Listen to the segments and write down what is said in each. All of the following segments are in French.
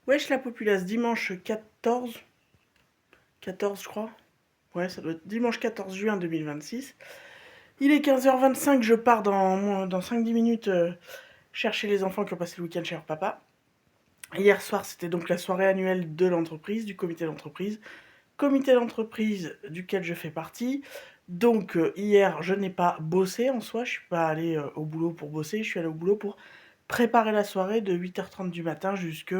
Wesh la populace, dimanche 14, 14 je crois. Ouais, ça doit être dimanche 14 juin 2026. Il est 15h25, je pars dans 5-10 minutes chercher les enfants qui ont passé le week-end chez leur papa. Hier soir, c'était donc la soirée annuelle de l'entreprise, du comité d'entreprise duquel je fais partie. Donc hier, je n'ai pas bossé en soi, je suis pas allé au boulot pour bosser, je suis allé au boulot pour préparer la soirée de 8h30 du matin jusque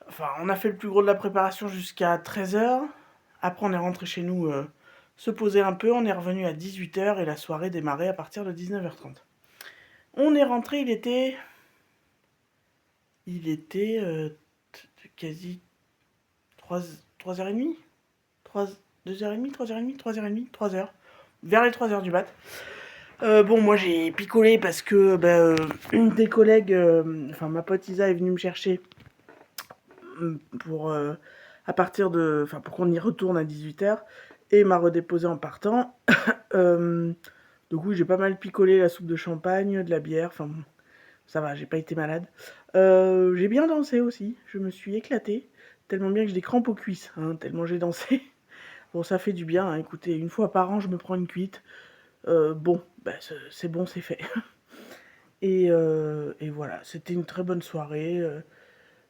enfin, on a fait le plus gros de la préparation jusqu'à 13h. Après, on est rentré chez nous se poser un peu. On est revenu à 18h et la soirée démarrait à partir de 19h30. On est rentré, il était quasi 3h30 3, 2h30, 3h30, 3h30, 3h. Vers les 3h du mat. Bon, moi j'ai picolé parce que une des collègues, enfin ma pote Isa est venue me chercher pour à partir de, enfin pour qu'on y retourne à 18h et m'a redéposé en partant. Donc oui, j'ai pas mal picolé la soupe de champagne, de la bière, enfin bon, ça va, j'ai pas été malade. J'ai bien dansé aussi, je me suis éclatée, tellement bien que j'ai des crampes aux cuisses, hein, tellement j'ai dansé. Bon, ça fait du bien, hein, écoutez, une fois par an, je me prends une cuite. Bon, bah, c'est bon, c'est fait. Et voilà, c'était une très bonne soirée.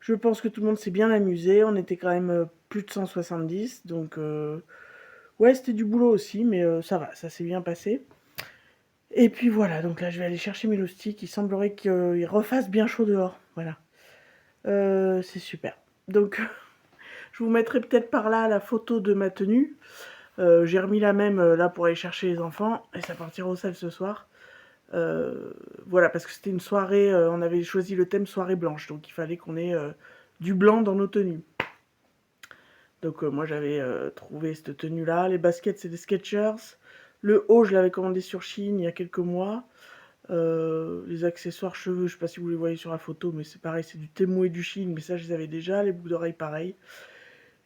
Je pense que tout le monde s'est bien amusé. On était quand même plus de 170. Donc, ouais, c'était du boulot aussi, mais ça va, ça s'est bien passé. Et puis voilà, donc là, je vais aller chercher mes loustiques. Il semblerait qu'il refasse bien chaud dehors. Voilà. C'est super. Donc, je vous mettrai peut-être par là la photo de ma tenue. J'ai remis la même là pour aller chercher les enfants. Et ça partira au sel ce soir. Voilà, parce que c'était une soirée, on avait choisi le thème soirée blanche, donc il fallait qu'on ait du blanc dans nos tenues. Donc moi j'avais trouvé cette tenue-là. Les baskets, c'est des Skechers. Le haut, je l'avais commandé sur Shein il y a quelques mois. Les accessoires cheveux, je sais pas si vous les voyez sur la photo, mais c'est pareil, c'est du Temu et du Shein, mais ça je les avais déjà. Les boucles d'oreilles, pareil.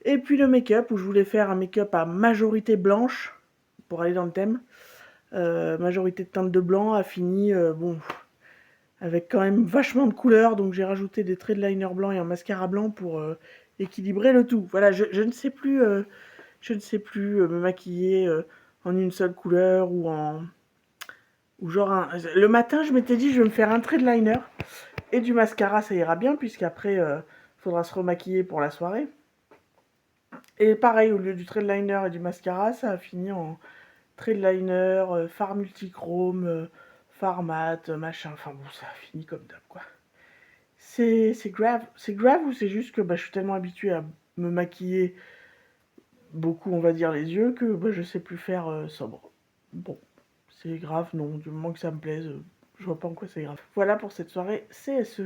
Et puis le make-up, où je voulais faire un make-up à majorité blanche, pour aller dans le thème. Majorité de teinte de blanc, a fini, bon, avec quand même vachement de couleurs, donc j'ai rajouté des traits de liner blanc et un mascara blanc pour équilibrer le tout. Voilà, je ne sais plus, me maquiller en une seule couleur ou en... Ou genre le matin, je m'étais dit, je vais me faire un trait de liner et du mascara, ça ira bien, puisqu'après, faudra se remaquiller pour la soirée. Et pareil, au lieu du trait de liner et du mascara, ça a fini en trait de liner, fard multichrome, fard mat, machin. Enfin bon, ça a fini comme d'hab, quoi. C'est grave. C'est grave ou c'est juste que je suis tellement habituée à me maquiller beaucoup, on va dire, les yeux, que je sais plus faire sobre. Bon, c'est grave, non. Du moment que ça me plaise, je vois pas en quoi c'est grave. Voilà pour cette soirée CSE.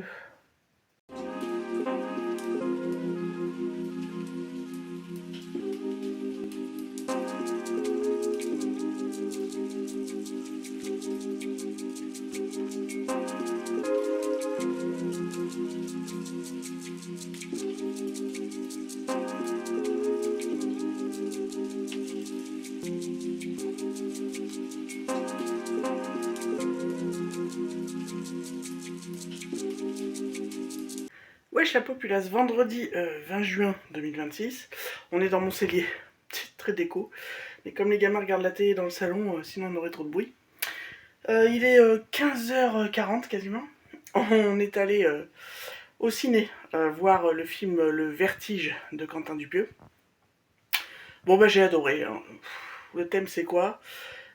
Wesh la populace, vendredi 20 juin 2026. On est dans mon cellier, c'est très déco. Mais comme les gamins regardent la télé dans le salon, sinon on aurait trop de bruit. Il est 15h40 quasiment. On est allé au ciné voir le film Le Vertige de Quentin Dupieux. Bon j'ai adoré. Hein. Le thème c'est quoi?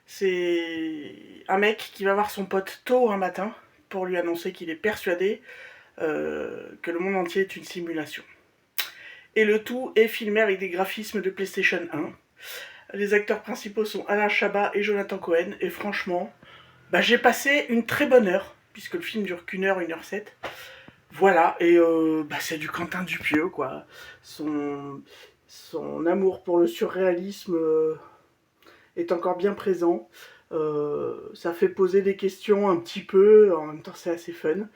C'est un mec qui va voir son pote tôt un matin pour lui annoncer qu'il est persuadé que le monde entier est une simulation. Et le tout est filmé avec des graphismes de PlayStation 1. Les acteurs principaux sont Alain Chabat et Jonathan Cohen. Et franchement, j'ai passé une très bonne heure, puisque le film dure qu'1 heure, 1h07. Voilà, et c'est du Quentin Dupieux, quoi. Son amour pour le surréalisme est encore bien présent. Ça fait poser des questions un petit peu, en même temps c'est assez fun.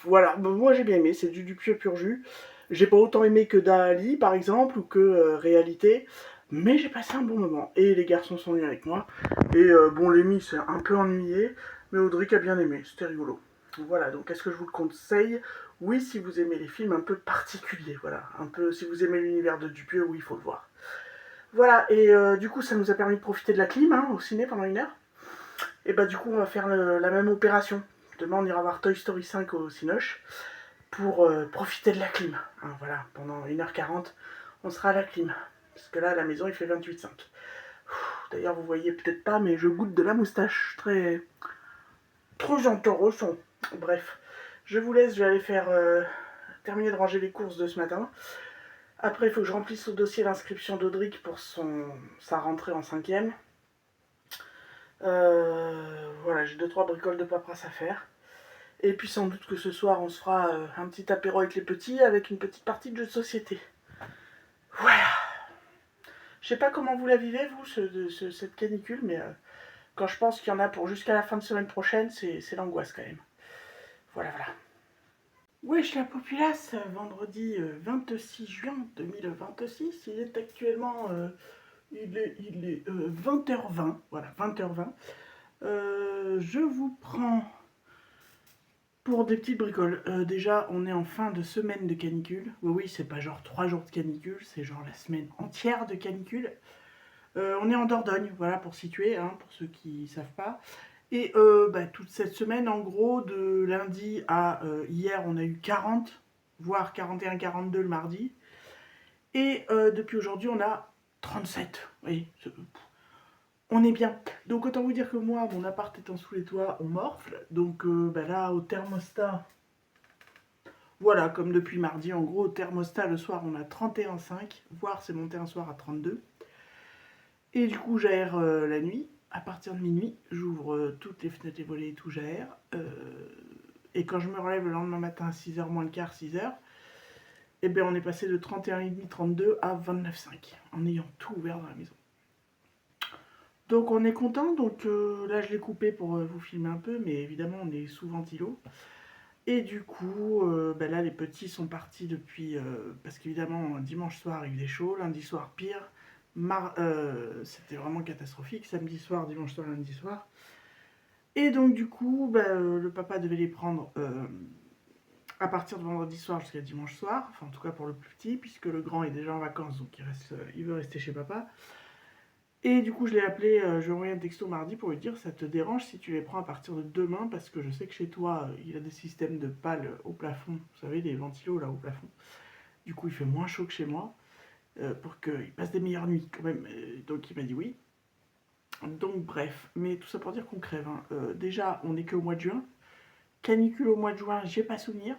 Voilà, moi j'ai bien aimé, c'est du Dupieux pur jus. J'ai pas autant aimé que Dali par exemple, ou que Réalité, mais j'ai passé un bon moment. Et les garçons sont venus avec moi. Et Lémi s'est un peu ennuyé, mais Audric a bien aimé, c'était rigolo. Voilà, donc est-ce que je vous le conseille? Oui, si vous aimez les films un peu particuliers, voilà. Un peu, si vous aimez l'univers de Dupieux, oui, il faut le voir. Voilà, et du coup, ça nous a permis de profiter de la clim hein, au ciné pendant 1 heure. Et bah, du coup, on va faire la même opération. Demain, on ira voir Toy Story 5 au Cinoche pour profiter de la clim. Hein, voilà, pendant 1h40, on sera à la clim. Parce que là, à la maison, il fait 28,5. D'ailleurs, vous voyez peut-être pas, mais je goûte de la moustache. Très intéressant. Bref, je vous laisse, je vais aller faire terminer de ranger les courses de ce matin. Après, il faut que je remplisse le dossier d'inscription d'Audric pour sa rentrée en 5e. Voilà, j'ai 2-3 bricoles de paperasse à faire. Et puis sans doute que ce soir, on se fera un petit apéro avec les petits, avec une petite partie de jeux de société. Voilà. Je sais pas comment vous la vivez, vous, cette canicule, mais quand je pense qu'il y en a pour jusqu'à la fin de semaine prochaine, c'est l'angoisse quand même. Voilà, voilà. Wesh la populace, vendredi 26 juin 2026, il est actuellement 20h20, voilà, 20h20. Je vous prends pour des petites bricoles. Déjà, on est en fin de semaine de canicule. Oui, oui, c'est pas genre 3 jours de canicule, c'est genre la semaine entière de canicule. On est en Dordogne, voilà, pour situer, hein, pour ceux qui ne savent pas. Et toute cette semaine, en gros, de lundi à hier, on a eu 40, voire 41-42 le mardi. Et depuis aujourd'hui, on a 37. Oui, on est bien. Donc autant vous dire que moi, mon appart étant sous les toits, on morfle. Donc là, au thermostat, voilà, comme depuis mardi, en gros, au thermostat, le soir, on a 31,5, voire c'est monté un soir à 32. Et du coup, j'aère la nuit. À partir de minuit, j'ouvre toutes les fenêtres et volets et tout, j'aère. Et quand je me relève le lendemain matin à 6h moins le quart, 6h, et bien on est passé de 31,5, 32 à 29,5, en ayant tout ouvert dans la maison. Donc on est content, donc là je l'ai coupé pour vous filmer un peu, mais évidemment on est sous ventilo. Et du coup, là les petits sont partis depuis, parce qu'évidemment dimanche soir il faisait chaud, lundi soir pire, c'était vraiment catastrophique, samedi soir, dimanche soir, lundi soir. Et donc du coup, le papa devait les prendre à partir de vendredi soir jusqu'à dimanche soir, enfin en tout cas pour le plus petit, puisque le grand est déjà en vacances, donc il veut rester chez papa. Et du coup, je l'ai appelé, je lui ai envoyé un texto mardi pour lui dire ça te dérange si tu les prends à partir de demain, parce que je sais que chez toi, il y a des systèmes de pales au plafond, vous savez, des ventilos là au plafond. Du coup, il fait moins chaud que chez moi, pour qu'il passe des meilleures nuits quand même. Donc il m'a dit oui. Donc bref, mais tout ça pour dire qu'on crève. Hein. Déjà, on n'est qu'au mois de juin. Canicule au mois de juin, j'ai pas souvenir.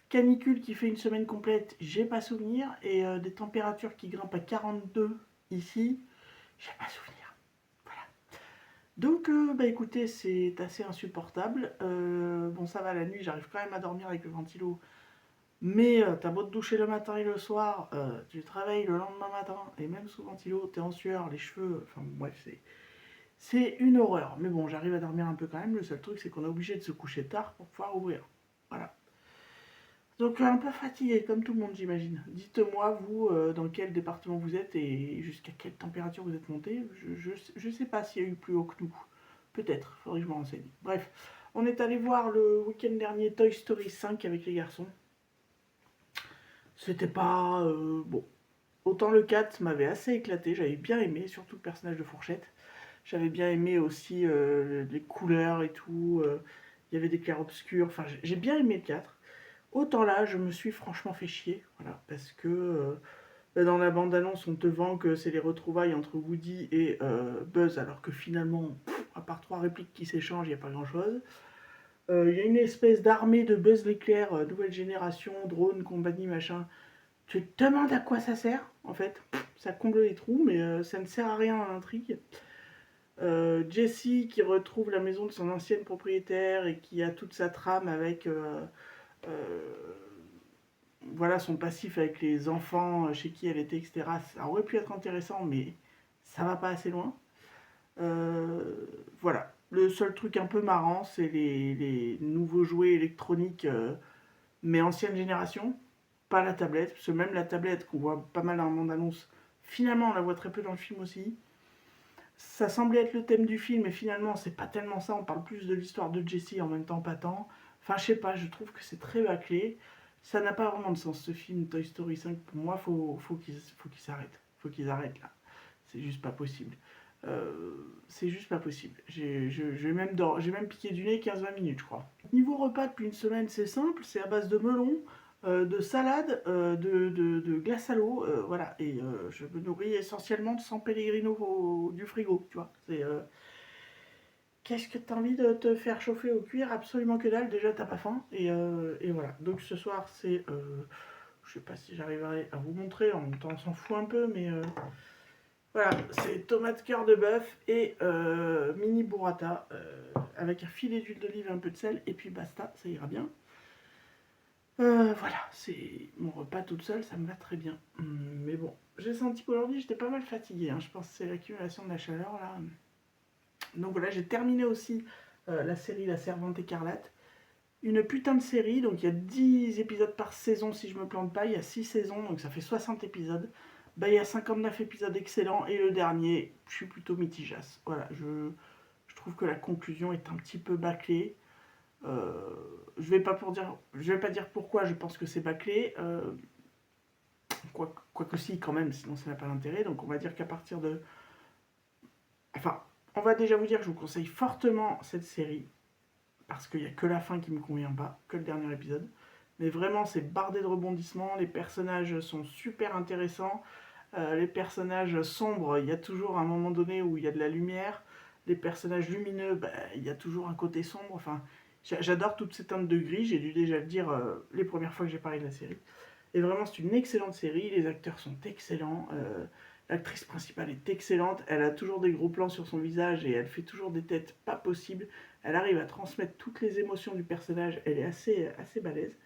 Canicule qui fait une semaine complète, j'ai pas souvenir. Et des températures qui grimpent à 42 ici, j'ai pas souvenir. Voilà. Donc, écoutez, c'est assez insupportable. Bon, ça va, la nuit, j'arrive quand même à dormir avec le ventilo. Mais t'as beau te doucher le matin et le soir, tu travailles le lendemain matin, et même sous ventilo, t'es en sueur, les cheveux, enfin bref, c'est une horreur. Mais bon, j'arrive à dormir un peu quand même. Le seul truc, c'est qu'on est obligé de se coucher tard pour pouvoir ouvrir. Voilà. Donc un peu fatigué, comme tout le monde, j'imagine. Dites-moi, vous, dans quel département vous êtes et jusqu'à quelle température vous êtes monté. Je sais pas s'il y a eu plus haut que nous. Peut-être, faudrait que je me renseigne. Bref, on est allé voir le week-end dernier Toy Story 5 avec les garçons. C'était pas... bon. Autant le 4 m'avait assez éclaté, j'avais bien aimé, surtout le personnage de Fourchette. J'avais bien aimé aussi les couleurs et tout. Il y avait des clairs-obscurs. Enfin, j'ai bien aimé le 4. Autant là, je me suis franchement fait chier. Voilà, parce que dans la bande-annonce, on te vend que c'est les retrouvailles entre Woody et Buzz, alors que finalement, à part 3 répliques qui s'échangent, il n'y a pas grand-chose. Il y a une espèce d'armée de Buzz l'éclair, nouvelle génération, drone, compagnie, machin. Tu te demandes à quoi ça sert, en fait. Ça comble les trous, mais ça ne sert à rien à l'intrigue. Jessie qui retrouve la maison de son ancienne propriétaire et qui a toute sa trame avec euh, voilà, son passif avec les enfants chez qui elle était, etc. Ça aurait pu être intéressant, mais ça va pas assez loin. Voilà. Le seul truc un peu marrant, c'est les nouveaux jouets électroniques, mais ancienne génération. Pas la tablette, parce que même la tablette qu'on voit pas mal dans la bande-annonce, finalement on la voit très peu dans le film aussi. Ça semblait être le thème du film, mais finalement, c'est pas tellement ça. On parle plus de l'histoire de Jessie, en même temps pas tant. Enfin, je sais pas, je trouve que c'est très bâclé. Ça n'a pas vraiment de sens, ce film Toy Story 5. Pour moi, faut qu'ils s'arrêtent. Faut qu'ils arrêtent là. C'est juste pas possible. C'est juste pas possible. J'ai même piqué du nez 15-20 minutes, je crois. Niveau repas, depuis une semaine, c'est simple. C'est à base de melon, de salade, de glace à l'eau. Voilà. Et je me nourris essentiellement de San Pellegrino du frigo, tu vois. Qu'est-ce que t'as envie de te faire chauffer au cuir? Absolument que dalle, déjà t'as pas faim. Et voilà. Donc ce soir, c'est. Je sais pas si j'arriverai à vous montrer, en même temps on s'en fout un peu, mais voilà, c'est tomate cœur de bœuf et mini burrata avec un filet d'huile d'olive et un peu de sel, et puis basta, ça ira bien. Voilà, c'est mon repas toute seule, ça me va très bien. Mais bon, j'ai senti qu'aujourd'hui j'étais pas mal fatiguée, hein. Je pense que c'est l'accumulation de la chaleur là. Donc voilà, j'ai terminé aussi la série La Servante écarlate. Une putain de série, donc il y a 10 épisodes par saison si je me plante pas, il y a 6 saisons, donc ça fait 60 épisodes. Bah, il y a 59 épisodes excellents, et le dernier, je suis plutôt mitigeasse. Voilà, je trouve que la conclusion est un petit peu bâclée. Je vais pas dire pourquoi je pense que c'est bâclé, quoique si quand même, sinon ça n'a pas d'intérêt. Donc on va dire qu'à partir de... Enfin, on va déjà vous dire que je vous conseille fortement cette série, parce qu'il n'y a que la fin qui me convient pas, que le dernier épisode. Mais vraiment, c'est bardé de rebondissements, les personnages sont super intéressants, les personnages sombres, il y a toujours un moment donné où il y a de la lumière, les personnages lumineux, bah, il y a toujours un côté sombre, enfin, j'adore toute cette teinte de gris, j'ai dû déjà le dire les premières fois que j'ai parlé de la série. Et vraiment, c'est une excellente série, les acteurs sont excellents, l'actrice principale est excellente, elle a toujours des gros plans sur son visage et elle fait toujours des têtes pas possibles, elle arrive à transmettre toutes les émotions du personnage, elle est assez balèze.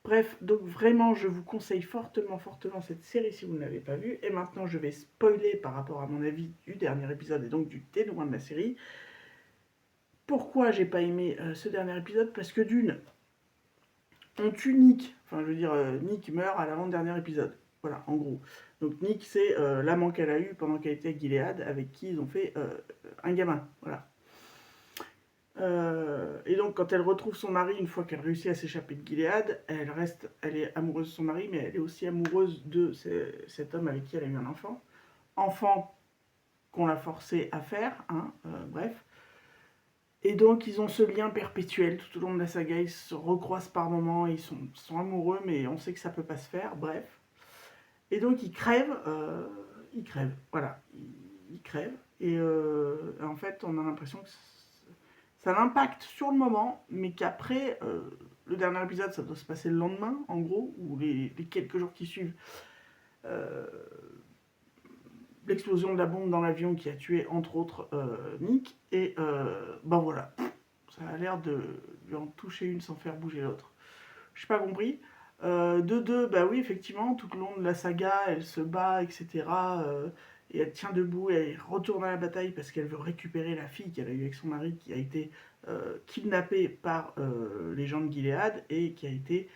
Bref, donc vraiment, je vous conseille fortement, fortement cette série si vous ne l'avez pas vue. Et maintenant, je vais spoiler par rapport à mon avis du dernier épisode et donc du dénouement de la série. Pourquoi j'ai pas aimé ce dernier épisode? Parce que d'une, on tue Nick. Enfin, je veux dire, Nick meurt à l'avant-dernier épisode. Voilà, en gros. Donc Nick, c'est l'amant qu'elle a eu pendant qu'elle était à Gilead, avec qui ils ont fait un gamin. Voilà. Et donc, quand elle retrouve son mari, une fois qu'elle réussit à s'échapper de Gilead, elle est amoureuse de son mari, mais elle est aussi amoureuse de cet homme avec qui elle a eu un enfant. Enfant qu'on l'a forcé à faire, hein, bref. Et donc, ils ont ce lien perpétuel tout au long de la saga. Ils se recroisent par moments, ils sont amoureux, mais on sait que ça peut pas se faire, bref. Et donc, ils crèvent, voilà. Ils crèvent. Et en fait, on a l'impression que ça l'impacte sur le moment, mais qu'après, le dernier épisode, ça doit se passer le lendemain, en gros, ou les quelques jours qui suivent euh, l'explosion de la bombe dans l'avion qui a tué, entre autres, Nick. Et ben voilà, ça a l'air de lui en toucher une sans faire bouger l'autre. Je n'ai pas compris. De deux, bah oui, effectivement, tout le long de la saga, elle se bat, etc. Et elle tient debout et elle retourne à la bataille parce qu'elle veut récupérer la fille qu'elle a eue avec son mari qui a été kidnappée par les gens de Gilead et qui a été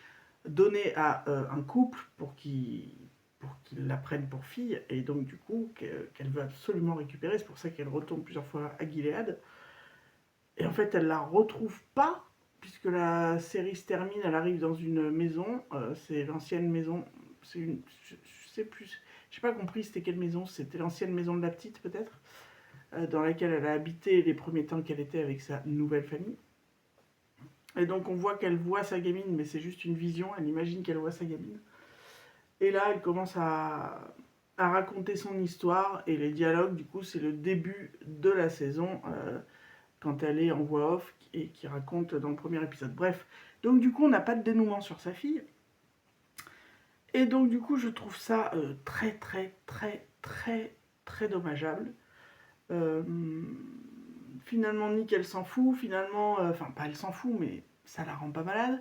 donnée à un couple pour qu'ils la prennent pour fille, et donc du coup qu'elle veut absolument récupérer. C'est pour ça qu'elle retourne plusieurs fois à Gilead. Et en fait, elle la retrouve pas, puisque la série se termine, elle arrive dans une maison, c'est l'ancienne maison, je sais plus, j'ai pas compris c'était quelle maison, c'était l'ancienne maison de la petite peut-être, dans laquelle elle a habité les premiers temps qu'elle était avec sa nouvelle famille. Et donc on voit qu'elle voit sa gamine, mais c'est juste une vision, elle imagine qu'elle voit sa gamine. Et là, elle commence à raconter son histoire, et les dialogues, du coup, c'est le début de la saison, quand elle est en voix off et qui raconte dans le premier épisode. Bref, donc du coup, on n'a pas de dénouement sur sa fille. Et donc du coup, je trouve ça très, très, très, très, très dommageable. Euh, Finalement, Nick, elle s'en fout. Finalement, enfin, pas elle s'en fout, mais ça la rend pas malade.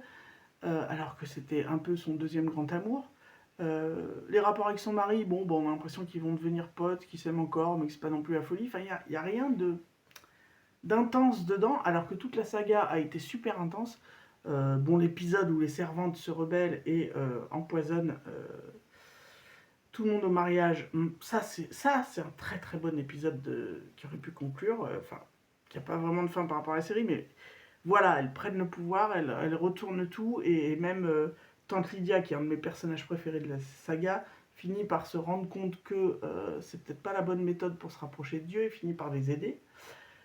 Alors que c'était un peu son deuxième grand amour. Les rapports avec son mari, bon, on a l'impression qu'ils vont devenir potes, qu'ils s'aiment encore, mais que c'est pas non plus la folie. Enfin, il n'y a rien d'intense dedans, alors que toute la saga a été super intense. Bon, l'épisode où les servantes se rebellent et empoisonnent tout le monde au mariage, ça c'est un très très bon épisode qui aurait pu conclure, enfin, qui n'a pas vraiment de fin par rapport à la série, mais voilà, elles prennent le pouvoir, elles retournent tout, et même Tante Lydia, qui est un de mes personnages préférés de la saga, finit par se rendre compte que c'est peut-être pas la bonne méthode pour se rapprocher de Dieu et finit par les aider.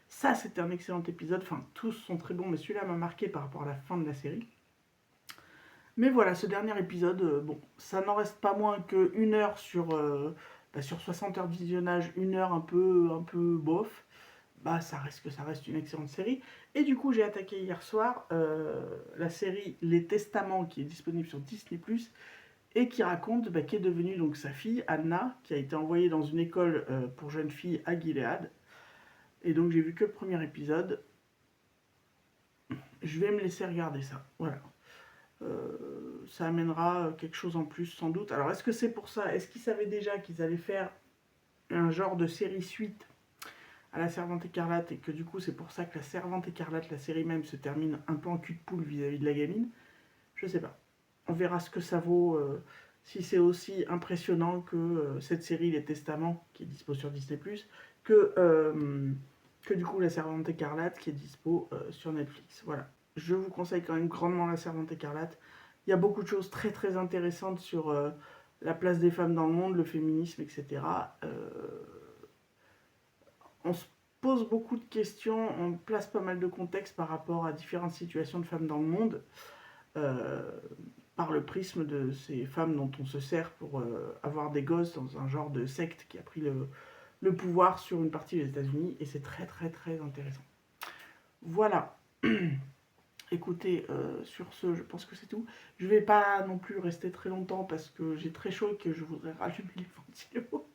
Ça, c'était un excellent épisode. Enfin, tous sont très bons, mais celui-là m'a marqué par rapport à la fin de la série. Mais voilà, ce dernier épisode, bon, ça n'en reste pas moins que 1 heure sur 60 heures de visionnage, 1 heure un peu bof. Bah, ça reste une excellente série. Et du coup, j'ai attaqué hier soir la série Les Testaments, qui est disponible sur Disney+, et qui raconte qu'est devenue donc sa fille, Anna, qui a été envoyée dans une école pour jeunes filles à Gilead. Et donc, j'ai vu que le premier épisode. Je vais me laisser regarder ça. Voilà. Ça amènera quelque chose en plus, sans doute. Alors, est-ce que c'est pour ça? Est-ce qu'ils savaient déjà qu'ils allaient faire un genre de série suite à la Servante Écarlate et que du coup, c'est pour ça que la Servante Écarlate, la série même, se termine un peu en cul de poule vis-à-vis de la gamine? Je sais pas. On verra ce que ça vaut, si c'est aussi impressionnant que cette série Les Testaments, qui est dispo sur Disney+, que du coup la Servante Écarlate, qui est dispo sur Netflix. Voilà. Je vous conseille quand même grandement la Servante Écarlate. Il y a beaucoup de choses très très intéressantes sur la place des femmes dans le monde, le féminisme, etc. On se pose beaucoup de questions, on place pas mal de contexte par rapport à différentes situations de femmes dans le monde. Par le prisme de ces femmes dont on se sert pour avoir des gosses dans un genre de secte qui a pris le pouvoir sur une partie des États-Unis, et c'est très très très intéressant. Voilà. Écoutez, sur ce, je pense que c'est tout. Je vais pas non plus rester très longtemps parce que j'ai très chaud et que je voudrais rallumer les ventilos.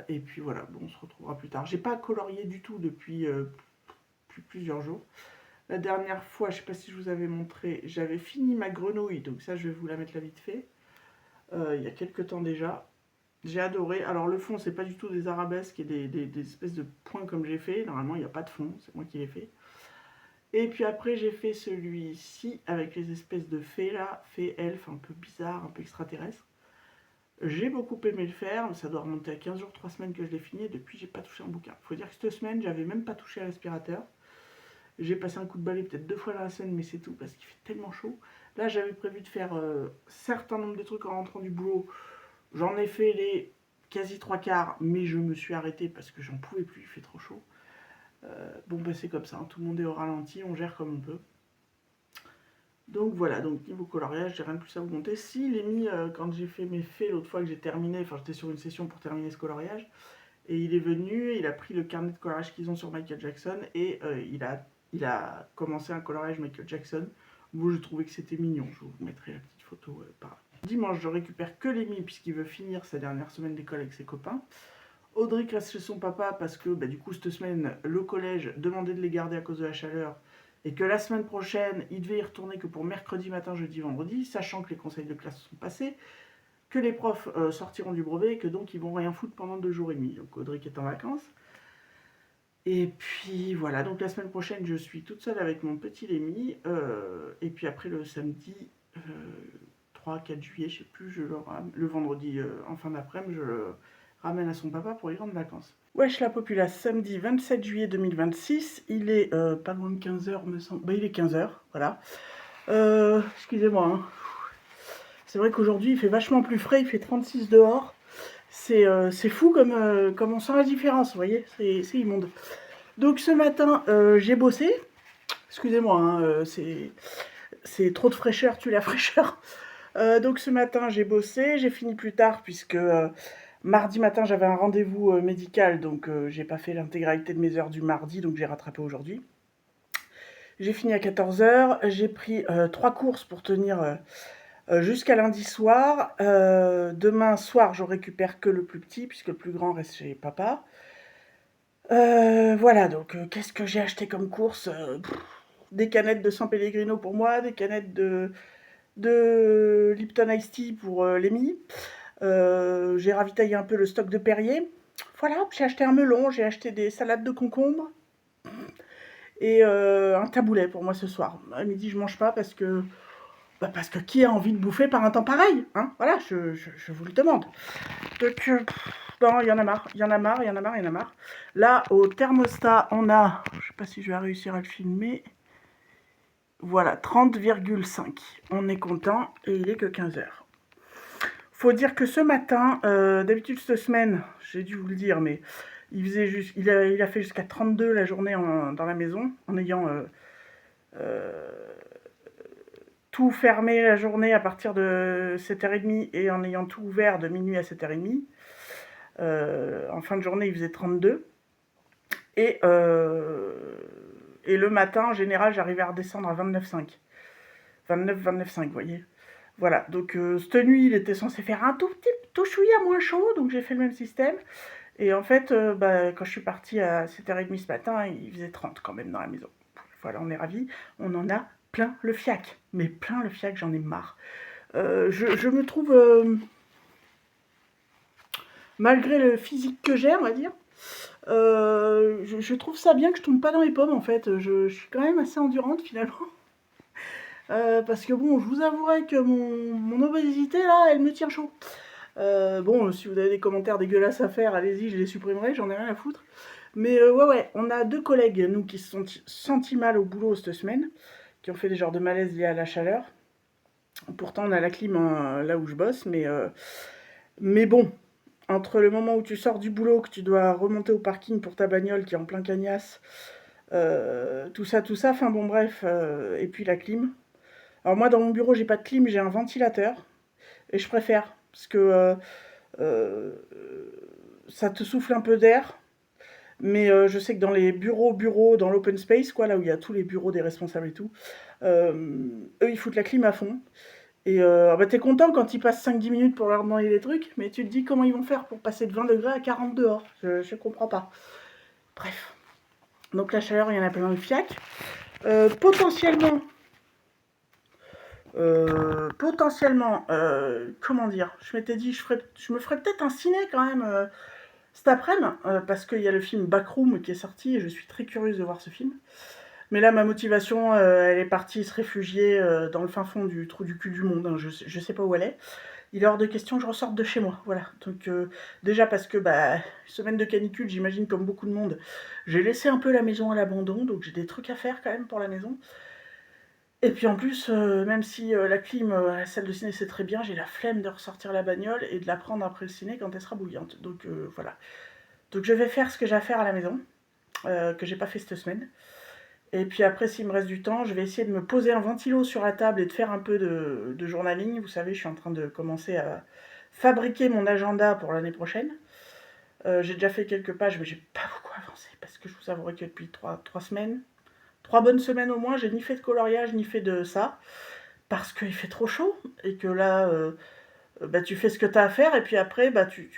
Et puis voilà, bon, on se retrouvera plus tard. J'ai pas colorié du tout depuis plusieurs jours. La dernière fois, je sais pas si je vous avais montré, j'avais fini ma grenouille, donc ça je vais vous la mettre là vite fait. Il y a quelques temps déjà. J'ai adoré. Alors le fond, c'est pas du tout des arabesques et des espèces de points comme j'ai fait. Normalement, il n'y a pas de fond, c'est moi qui l'ai fait. Et puis après, j'ai fait celui-ci avec les espèces de fées là, fées elfes un peu bizarres, un peu extraterrestres. J'ai beaucoup aimé le faire, mais ça doit remonter à 15 jours, 3 semaines que je l'ai fini, et depuis j'ai pas touché un bouquin. Faut dire que cette semaine, j'avais même pas touché à l'aspirateur. J'ai passé un coup de balai peut-être 2 fois dans la semaine, mais c'est tout, parce qu'il fait tellement chaud. Là, j'avais prévu de faire certain nombre de trucs en rentrant du boulot. J'en ai fait les quasi 3/4, mais je me suis arrêté parce que j'en pouvais plus, il fait trop chaud. Bon, bah c'est comme ça, hein, tout le monde est au ralenti, on gère comme on peut. Donc voilà, donc niveau coloriage, j'ai rien de plus à vous monter. Si, il est mis, quand j'ai fait mes faits l'autre fois que j'ai terminé, enfin j'étais sur une session pour terminer ce coloriage, et il est venu, il a pris le carnet de coloriage qu'ils ont sur Michael Jackson, et il a commencé un coloriage Michael Jackson. Moi, je trouvais que c'était mignon. Je vous mettrai la petite photo par là. Dimanche, je récupère que Lémi puisqu'il veut finir sa dernière semaine d'école avec ses copains. Audric reste chez son papa parce que du coup, cette semaine, le collège demandait de les garder à cause de la chaleur et que la semaine prochaine, il devait y retourner que pour mercredi matin, jeudi, vendredi, sachant que les conseils de classe sont passés, que les profs sortiront du brevet et que donc ils vont rien foutre pendant 2 jours et demi. Donc Audric est en vacances. Et puis voilà, donc la semaine prochaine, je suis toute seule avec mon petit Lémi. Et puis après, le samedi 3-4 juillet, je sais plus, le vendredi en fin d'après-midi, je le ramène à son papa pour les grandes vacances. Wesh la populace, samedi 27 juillet 2026, il est pas loin de 15h, me semble. Bah, il est 15h, voilà. Excusez-moi, hein. C'est vrai qu'aujourd'hui, il fait vachement plus frais, il fait 36 dehors. C'est fou comme on sent la différence, vous voyez, c'est immonde. Donc ce matin, j'ai bossé. Excusez-moi, hein, c'est trop de fraîcheur, tue la fraîcheur. Donc ce matin, j'ai bossé. J'ai fini plus tard puisque mardi matin, j'avais un rendez-vous médical. Donc j'ai pas fait l'intégralité de mes heures du mardi, donc j'ai rattrapé aujourd'hui. J'ai fini à 14h. J'ai pris 3 courses pour tenir jusqu'à lundi soir. Demain soir, je récupère que le plus petit puisque le plus grand reste chez papa. Voilà, donc qu'est-ce que j'ai acheté comme course? Des canettes de San Pellegrino pour moi, des canettes de Lipton Ice Tea pour Lémi. J'ai ravitaillé un peu le stock de Perrier. Voilà, j'ai acheté un melon, j'ai acheté des salades de concombre et un taboulet pour moi ce soir. À midi, je mange pas parce que qui a envie de bouffer par un temps pareil, hein? Voilà, je vous le demande. Donc non, il y en a marre, il y en a marre, il y en a marre, il y en a marre. Là, au thermostat, on a, je sais pas si je vais réussir à le filmer. Voilà, 30,5. On est content et il est que 15h. Faut dire que ce matin, d'habitude cette semaine, j'ai dû vous le dire, mais il a fait jusqu'à 32 la journée dans la maison, en ayant tout fermé la journée à partir de 7h30 et en ayant tout ouvert de minuit à 7h30. En fin de journée, il faisait 32. Et le matin, en général, j'arrivais à redescendre à 29,5. 29,5, vous voyez. Voilà, donc cette nuit, il était censé faire un tout chouïa moins chaud, donc j'ai fait le même système. Et en fait, quand je suis partie à 7h30 ce matin, il faisait 30 quand même dans la maison. Voilà, on est ravis. On en a plein le fiac. Mais plein le fiac, j'en ai marre. Je me trouve, malgré le physique que j'ai, on va dire, je trouve ça bien que je tombe pas dans les pommes en fait. Je suis quand même assez endurante finalement. Parce que bon, je vous avouerai que mon obésité là, elle me tient chaud. Bon, si vous avez des commentaires dégueulasses à faire, allez-y, je les supprimerai, j'en ai rien à foutre. Mais ouais, on a 2 collègues, nous, qui se sont sentis mal au boulot cette semaine, qui ont fait des genres de malaise liés à la chaleur. Pourtant, on a la clim là où je bosse, mais bon, entre le moment où tu sors du boulot, que tu dois remonter au parking pour ta bagnole qui est en plein cagnasse, tout ça, enfin bon bref, et puis la clim. Alors moi, dans mon bureau, j'ai pas de clim, j'ai un ventilateur, et je préfère, parce que ça te souffle un peu d'air, mais je sais que dans les bureaux, dans l'open space, quoi, là où il y a tous les bureaux des responsables et tout, eux, ils foutent la clim à fond. Et t'es content quand ils passent 5-10 minutes pour leur demander des trucs, mais tu te dis comment ils vont faire pour passer de 20 degrés à 40 dehors. Je comprends pas. Bref. Donc la chaleur, il y en a plein dans le fiac. Potentiellement, comment dire, je m'étais dit, je me ferais peut-être un ciné quand même cet après-midi, parce qu'il y a le film Backroom qui est sorti et je suis très curieuse de voir ce film. Mais là, ma motivation, elle est partie se réfugier dans le fin fond du trou du cul du monde. Hein. Je sais pas où elle est. Il est hors de question que je ressorte de chez moi. Voilà. Donc, déjà parce que, semaine de canicule, j'imagine comme beaucoup de monde, j'ai laissé un peu la maison à l'abandon. Donc, j'ai des trucs à faire quand même pour la maison. Et puis en plus, même si la clim à la salle de ciné c'est très bien, j'ai la flemme de ressortir la bagnole et de la prendre après le ciné quand elle sera bouillante. Donc voilà. Donc je vais faire ce que j'ai à faire à la maison, que j'ai pas fait cette semaine. Et puis après, s'il me reste du temps, je vais essayer de me poser un ventilo sur la table et de faire un peu de journaling. Vous savez, je suis en train de commencer à fabriquer mon agenda pour l'année prochaine. J'ai déjà fait quelques pages, mais j'ai pas beaucoup avancé parce que je vous avouerai que depuis 3 semaines, 3 bonnes semaines au moins, j'ai ni fait de coloriage, ni fait de ça, parce qu'il fait trop chaud et que là, tu fais ce que tu as à faire et puis après, tu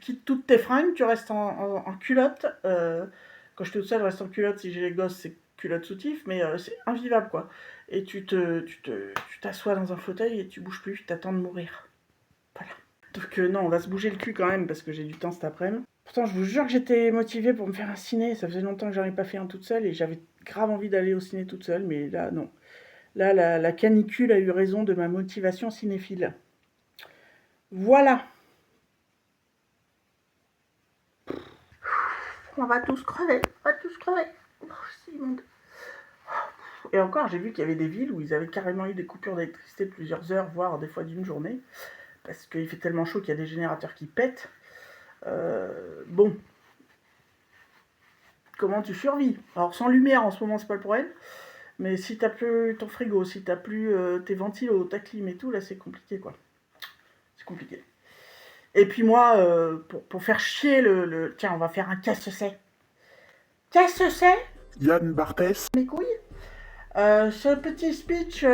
quittes toutes tes fringues, tu restes en culotte. Quand je suis toute seule, je reste en culotte. Si j'ai les gosses, c'est culotte soutif, mais c'est invivable quoi. Et tu t'assois dans un fauteuil et tu bouges plus, tu attends de mourir. Voilà. Donc non, on va se bouger le cul quand même parce que j'ai du temps cet après-midi. Pourtant, je vous jure que j'étais motivée pour me faire un ciné. Ça faisait longtemps que j'en ai pas fait un toute seule et j'avais grave envie d'aller au ciné toute seule, mais là, non. Là, la canicule a eu raison de ma motivation cinéphile. Voilà. On va tous crever. Oh, c'est immonde. Et encore, j'ai vu qu'il y avait des villes où ils avaient carrément eu des coupures d'électricité de plusieurs heures, voire des fois d'une journée, parce qu'il fait tellement chaud qu'il y a des générateurs qui pètent. Bon. Comment tu survis? Alors, sans lumière en ce moment, c'est pas le problème. Mais si t'as plus ton frigo, si t'as plus tes ventilos, ta clim et tout, là, c'est compliqué, quoi. C'est compliqué. Et puis moi, pour faire chier Tiens, on va faire un casse-c'est. Casse-c'est Yann Barthès. mes couilles. Ce petit speech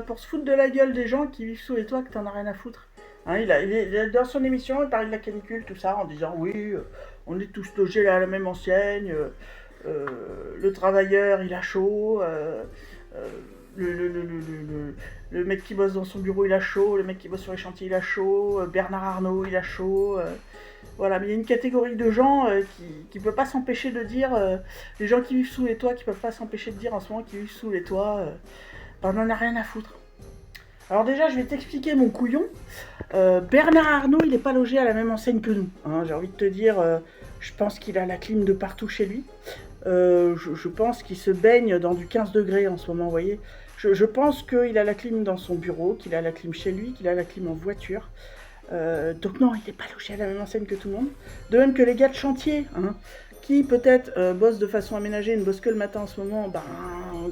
pour se foutre de la gueule des gens qui vivent sous les toits que t'en as rien à foutre. Hein, il a, dans son émission, il parlait de la canicule, tout ça, en disant oui, on est tous logés à la même enseigne, le travailleur il a chaud, le mec qui bosse dans son bureau il a chaud, le mec qui bosse sur les chantiers il a chaud, Bernard Arnault il a chaud. Voilà, mais il y a une catégorie de gens qui ne peut pas s'empêcher de dire, les gens qui vivent sous les toits, qui ne peuvent pas s'empêcher de dire en ce moment qu'ils vivent sous les toits, on n'en a rien à foutre. Alors déjà, je vais t'expliquer mon couillon. Bernard Arnault, il n'est pas logé à la même enseigne que nous. Hein, j'ai envie de te dire, je pense qu'il a la clim de partout chez lui. Je pense qu'il se baigne dans du 15 degrés en ce moment, vous voyez. Je pense qu'il a la clim dans son bureau, qu'il a la clim chez lui, qu'il a la clim en voiture. Donc non, il n'est pas logé à la même enseigne que tout le monde. De même que les gars de chantier, hein, qui peut-être bossent de façon aménagée, ne bossent que le matin en ce moment, ben,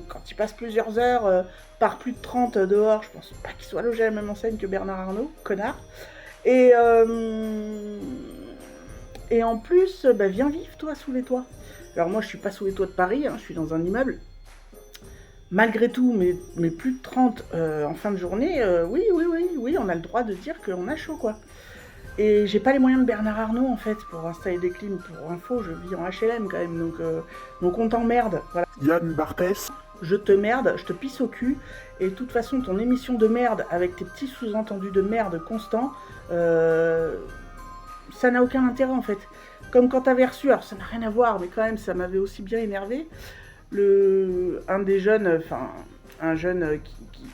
quand ils passent plusieurs heures, par plus de 30 dehors, je pense pas qu'ils soient logés à la même enseigne que Bernard Arnault, connard. Et, et en plus, bah, viens vivre toi sous les toits. Alors moi je suis pas sous les toits de Paris, hein, je suis dans un immeuble. Malgré tout, mais plus de 30 en fin de journée, oui, on a le droit de dire qu'on a chaud quoi. Et j'ai pas les moyens de Bernard Arnault en fait pour installer des clims. Pour info, je vis en HLM quand même, donc on t'emmerde. Voilà. Yann Barthès. Je te merde, je te pisse au cul, et de toute façon ton émission de merde avec tes petits sous-entendus de merde constants, ça n'a aucun intérêt en fait. Comme quand t'avais reçu, alors ça n'a rien à voir, mais quand même ça m'avait aussi bien énervé, un des jeunes, enfin un jeune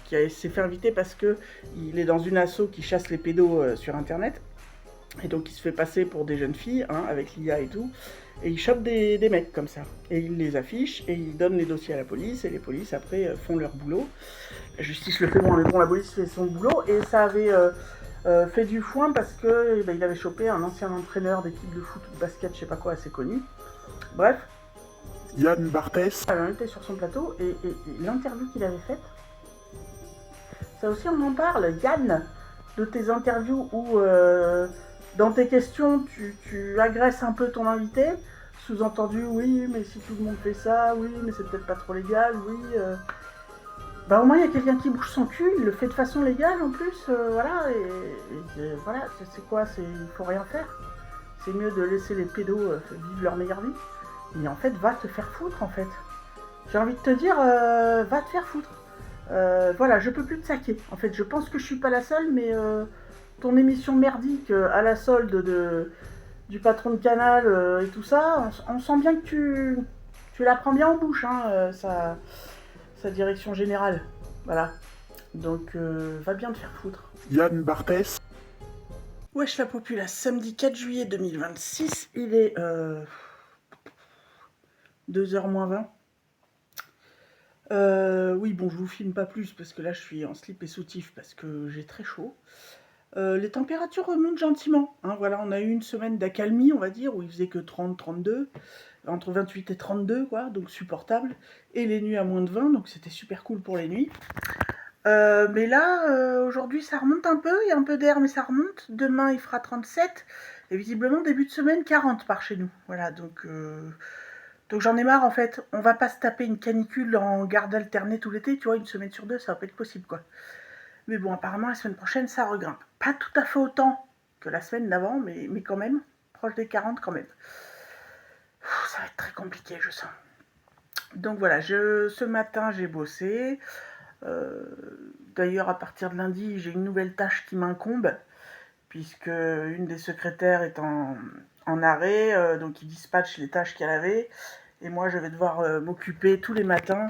qui s'est fait inviter parce que il est dans une asso qui chasse les pédos sur internet, et donc il se fait passer pour des jeunes filles, hein, avec l'IA et tout, et il chope des mecs comme ça, et il les affiche, et il donne les dossiers à la police, et les polices après font leur boulot. La justice le fait moins, mais bon, la police fait son boulot, et ça avait fait du foin parce que il avait chopé un ancien entraîneur d'équipe de foot ou de basket, je sais pas quoi, assez connu. Bref, Yann Barthès. il avait invité sur son plateau, et l'interview qu'il avait faite, ça aussi on en parle, Yann, de tes interviews où dans tes questions tu agresses un peu ton invité, sous-entendu oui mais si tout le monde fait ça, oui mais c'est peut-être pas trop légal, oui bah au moins il y a quelqu'un qui bouge son cul, il le fait de façon légale en plus, voilà, et voilà, c'est quoi, il faut rien faire, c'est mieux de laisser les pédos vivre leur meilleure vie, mais en fait va te faire foutre en fait, j'ai envie de te dire, va te faire foutre. Voilà, je peux plus te saquer. En fait, je pense que je suis pas la seule, mais ton émission merdique à la solde du patron de Canal et tout ça, on sent bien que tu la prends bien en bouche, hein, sa direction générale. Voilà. Donc, va bien te faire foutre. Yann Barthès. Wesh la populace, samedi 4 juillet 2026, il est 2h moins 20. Oui, bon, je vous filme pas plus parce que là je suis en slip et soutif parce que j'ai très chaud. Les températures remontent gentiment, hein, voilà, on a eu une semaine d'accalmie, on va dire, où il faisait que 30-32, entre 28 et 32, quoi, donc supportable, et les nuits à moins de 20, donc c'était super cool pour les nuits. Mais là, aujourd'hui, ça remonte un peu, il y a un peu d'air, mais ça remonte. Demain, il fera 37, et visiblement, début de semaine, 40 par chez nous. Voilà, donc j'en ai marre, en fait. On va pas se taper une canicule en garde alternée tout l'été, tu vois, une semaine sur deux, ça va pas être possible, quoi. Mais bon, apparemment, la semaine prochaine, ça regrimpe. Pas tout à fait autant que la semaine d'avant, mais quand même, proche des 40 quand même. Ça va être très compliqué, je sens. Donc voilà, ce matin, j'ai bossé. D'ailleurs, à partir de lundi, j'ai une nouvelle tâche qui m'incombe, puisque une des secrétaires est en arrêt, donc il dispatche les tâches qu'elle avait. Et moi, je vais devoir m'occuper tous les matins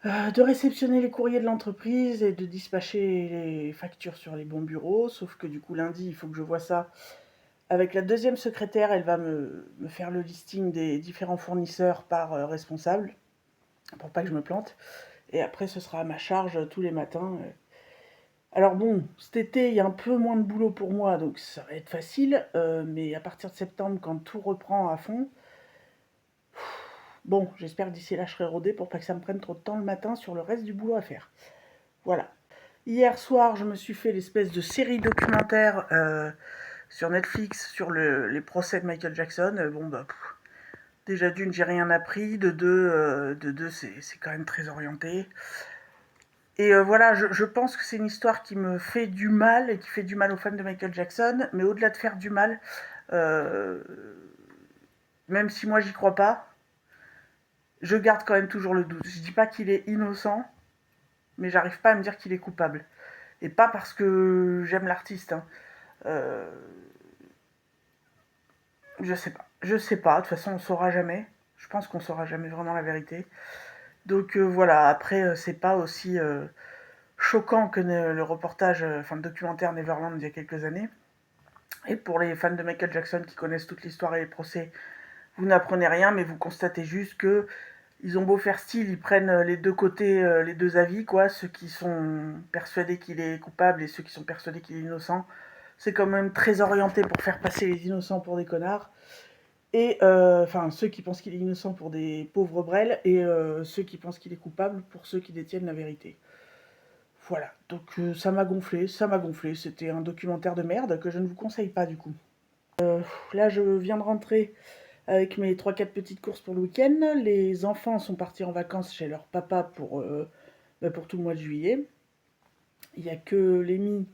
de réceptionner les courriers de l'entreprise et de dispatcher les factures sur les bons bureaux, sauf que du coup lundi il faut que je vois ça avec la deuxième secrétaire, elle va me faire le listing des différents fournisseurs par responsable, pour pas que je me plante, et après ce sera à ma charge tous les matins. Alors bon, cet été il y a un peu moins de boulot pour moi, donc ça va être facile, mais à partir de septembre quand tout reprend à fond, bon, j'espère que d'ici là je serai rodée pour pas que ça me prenne trop de temps le matin sur le reste du boulot à faire. Voilà. Hier soir, je me suis fait l'espèce de série documentaire sur Netflix sur les procès de Michael Jackson. Bon, bah, déjà d'une, j'ai rien appris. De deux, c'est quand même très orienté. Et voilà, je pense que c'est une histoire qui me fait du mal et qui fait du mal aux fans de Michael Jackson. Mais au-delà de faire du mal, euh, même si moi j'y crois pas, je garde quand même toujours le doute. Je dis pas qu'il est innocent, mais j'arrive pas à me dire qu'il est coupable. Et pas parce que j'aime l'artiste, hein. Euh, je sais pas. Je sais pas. De toute façon, on saura jamais. Je pense qu'on saura jamais vraiment la vérité. Donc voilà. Après, c'est pas aussi choquant que le reportage, enfin le documentaire Neverland il y a quelques années. Et pour les fans de Michael Jackson qui connaissent toute l'histoire et les procès, Vous n'apprenez rien, mais vous constatez juste que ils ont beau faire style, ils prennent les deux côtés, les deux avis, quoi, ceux qui sont persuadés qu'il est coupable et ceux qui sont persuadés qu'il est innocent. C'est quand même très orienté pour faire passer les innocents pour des connards. Et enfin, ceux qui pensent qu'il est innocent pour des pauvres brels, et ceux qui pensent qu'il est coupable pour ceux qui détiennent la vérité. Voilà, donc ça m'a gonflé, c'était un documentaire de merde que je ne vous conseille pas du coup. Là, je viens de rentrer avec mes 3-4 petites courses pour le week-end. Les enfants sont partis en vacances chez leur papa pour tout le mois de juillet. Il n'y a que Lémi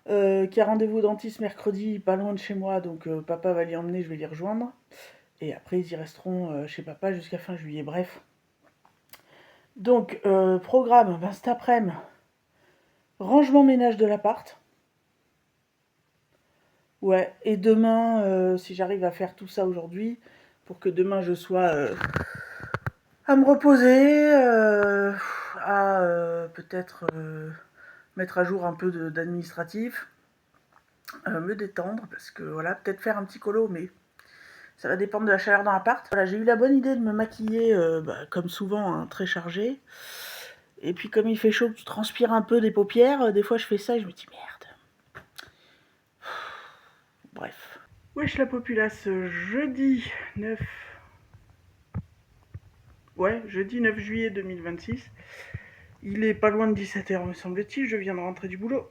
qui a rendez-vous au dentiste mercredi, pas loin de chez moi, donc papa va l'y emmener, je vais l'y rejoindre. Et après, ils y resteront chez papa jusqu'à fin juillet. Bref. Donc, programme, ben, cet après-midi, rangement ménage de l'appart. Ouais, et demain, si j'arrive à faire tout ça aujourd'hui, pour que demain je sois à me reposer, à peut-être mettre à jour un peu d'administratif, me détendre, parce que voilà, peut-être faire un petit colo, mais ça va dépendre de la chaleur dans l'appart. Voilà, j'ai eu la bonne idée de me maquiller, comme souvent, hein, très chargée. Et puis comme il fait chaud, que tu transpires un peu des paupières, des fois je fais ça et je me dis merde. Bref. Wesh la populace, jeudi 9... Ouais, jeudi 9 juillet 2026. Il est pas loin de 17h me semble-t-il, je viens de rentrer du boulot.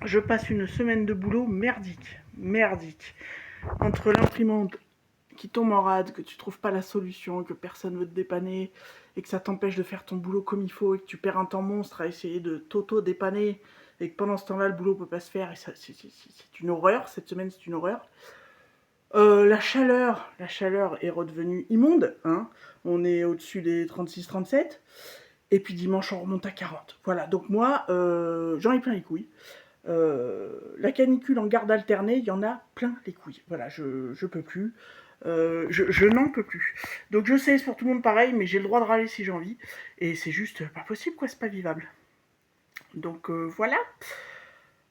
Je passe une semaine de boulot merdique. Entre l'imprimante qui tombe en rade, que tu trouves pas la solution, que personne veut te dépanner, et que ça t'empêche de faire ton boulot comme il faut, et que tu perds un temps monstre à essayer de t'auto-dépanner, et que pendant ce temps-là, le boulot peut pas se faire, et ça, c'est une horreur, cette semaine c'est une horreur. La chaleur est redevenue immonde, hein. On est au-dessus des 36-37, et puis dimanche on remonte à 40. Voilà, donc moi, j'en ai plein les couilles. La canicule en garde alternée, il y en a plein les couilles. Voilà, je peux plus. Je n'en peux plus. Donc je sais, c'est pour tout le monde pareil, mais j'ai le droit de râler si j'ai envie. Et c'est juste pas possible, quoi, c'est pas vivable. Donc voilà.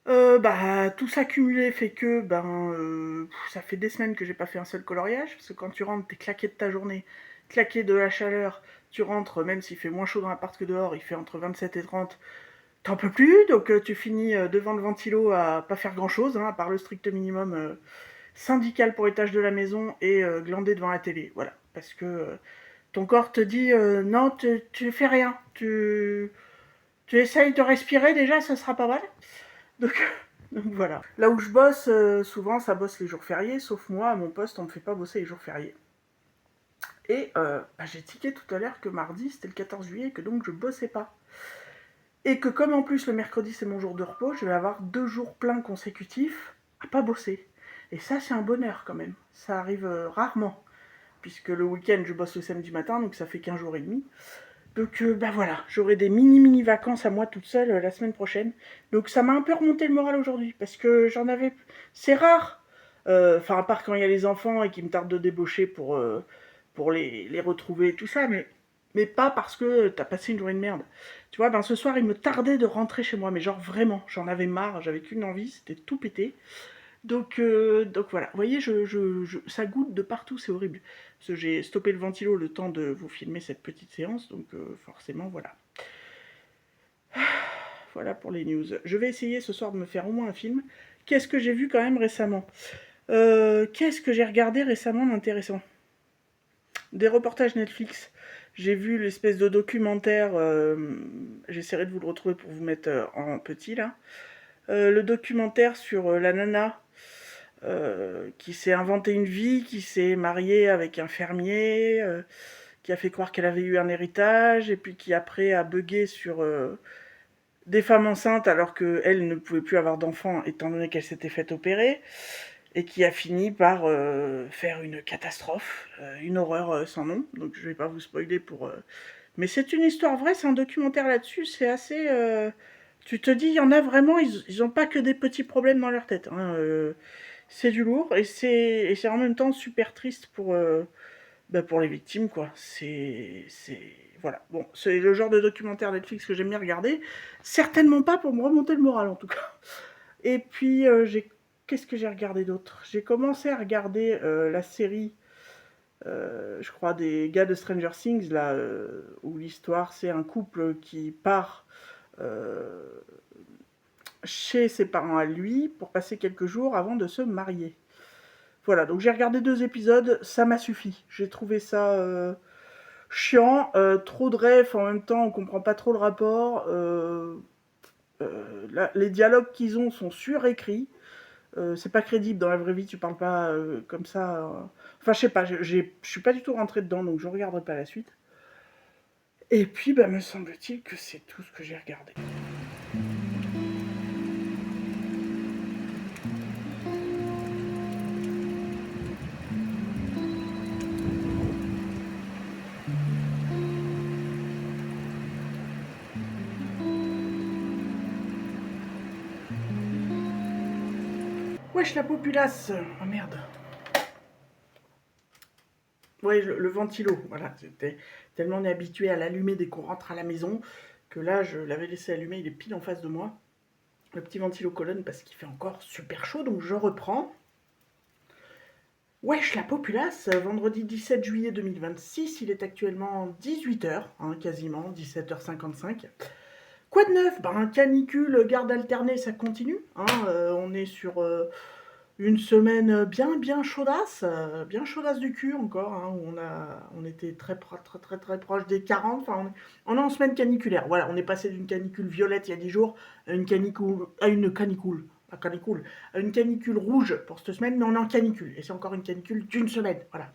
Tout ça cumulé fait que ça fait des semaines que j'ai pas fait un seul coloriage, parce que quand tu rentres, t'es claqué de ta journée, claqué de la chaleur, tu rentres, même s'il fait moins chaud dans l'appart que dehors, il fait entre 27 et 30, t'en peux plus, donc tu finis devant le ventilo à pas faire grand chose, hein, à part le strict minimum syndical pour étage de la maison et glander devant la télé, voilà, parce que ton corps te dit non, tu fais rien, tu essayes de respirer déjà, ça sera pas mal. Donc, donc voilà. Là où je bosse, souvent ça bosse les jours fériés, sauf moi, à mon poste, on me fait pas bosser les jours fériés. Et j'ai tiqué tout à l'heure que mardi, c'était le 14 juillet, et que donc je bossais pas. Et que comme en plus le mercredi c'est mon jour de repos, je vais avoir 2 jours pleins consécutifs à pas bosser. Et ça c'est un bonheur quand même. Ça arrive rarement. Puisque le week-end je bosse le samedi matin, donc ça fait 15 jours et demi. Donc voilà, j'aurai des mini vacances à moi toute seule la semaine prochaine. Donc ça m'a un peu remonté le moral aujourd'hui, parce que j'en avais... C'est rare, enfin à part quand il y a les enfants et qu'il me tarde de débaucher pour les retrouver et tout ça, mais pas parce que t'as passé une journée de merde. Tu vois, ce soir il me tardait de rentrer chez moi, mais genre vraiment, j'en avais marre, j'avais qu'une envie, c'était de tout péter. Donc voilà, vous voyez, ça goutte de partout, c'est horrible. Parce que j'ai stoppé le ventilo le temps de vous filmer cette petite séance, donc forcément, voilà. Voilà pour les news. Je vais essayer ce soir de me faire au moins un film. Qu'est-ce que j'ai vu quand même récemment Qu'est-ce que j'ai regardé récemment d'intéressant? Des reportages Netflix. J'ai vu l'espèce de documentaire, j'essaierai de vous le retrouver pour vous mettre en petit là. Le documentaire sur la nana qui s'est inventé une vie, qui s'est mariée avec un fermier, qui a fait croire qu'elle avait eu un héritage, et puis qui après a bugué sur des femmes enceintes alors qu'elle ne pouvait plus avoir d'enfants étant donné qu'elle s'était faite opérer, et qui a fini par faire une catastrophe, une horreur sans nom, donc je vais pas vous spoiler pour... Mais c'est une histoire vraie, c'est un documentaire là-dessus, c'est assez... Tu te dis, il y en a vraiment, ils ont pas que des petits problèmes dans leur tête, hein, c'est du lourd, et c'est en même temps super triste pour les victimes, quoi. Voilà. Bon, c'est le genre de documentaire Netflix que j'aime bien regarder. Certainement pas pour me remonter le moral, en tout cas. Et puis, qu'est-ce que j'ai regardé d'autre? J'ai commencé à regarder la série je crois, des gars de Stranger Things, là, où l'histoire, c'est un couple qui part euh, chez ses parents à lui pour passer quelques jours avant de se marier. Voilà, donc j'ai regardé 2 épisodes, ça m'a suffi. J'ai trouvé ça chiant, trop de refs en même temps, on comprend pas trop le rapport. Les dialogues qu'ils ont sont surécrits. C'est pas crédible dans la vraie vie, tu parles pas comme ça. Enfin, je sais pas, je suis pas du tout rentré dedans, donc je regarderai pas la suite. Et puis, bah, me semble-t-il que c'est tout ce que j'ai regardé. Wesh la populace. Oh merde. Ouais, le ventilo, voilà. C'était tellement on est habitué à l'allumer dès qu'on rentre à la maison que là, je l'avais laissé allumer, il est pile en face de moi. Le petit ventilo colonne parce qu'il fait encore super chaud, donc je reprends. Wesh la populace, vendredi 17 juillet 2026, il est actuellement 18h, hein, quasiment, 17h55. Quoi de neuf? Ben, canicule, garde alternée, ça continue. Hein, on est sur une semaine bien chaudasse du cul encore, hein, où on était très proche des 40. Enfin, on est en semaine caniculaire. Voilà, on est passé d'une canicule violette il y a 10 jours à une canicule rouge pour cette semaine, mais on est en canicule. Et c'est encore une canicule d'une semaine. Voilà.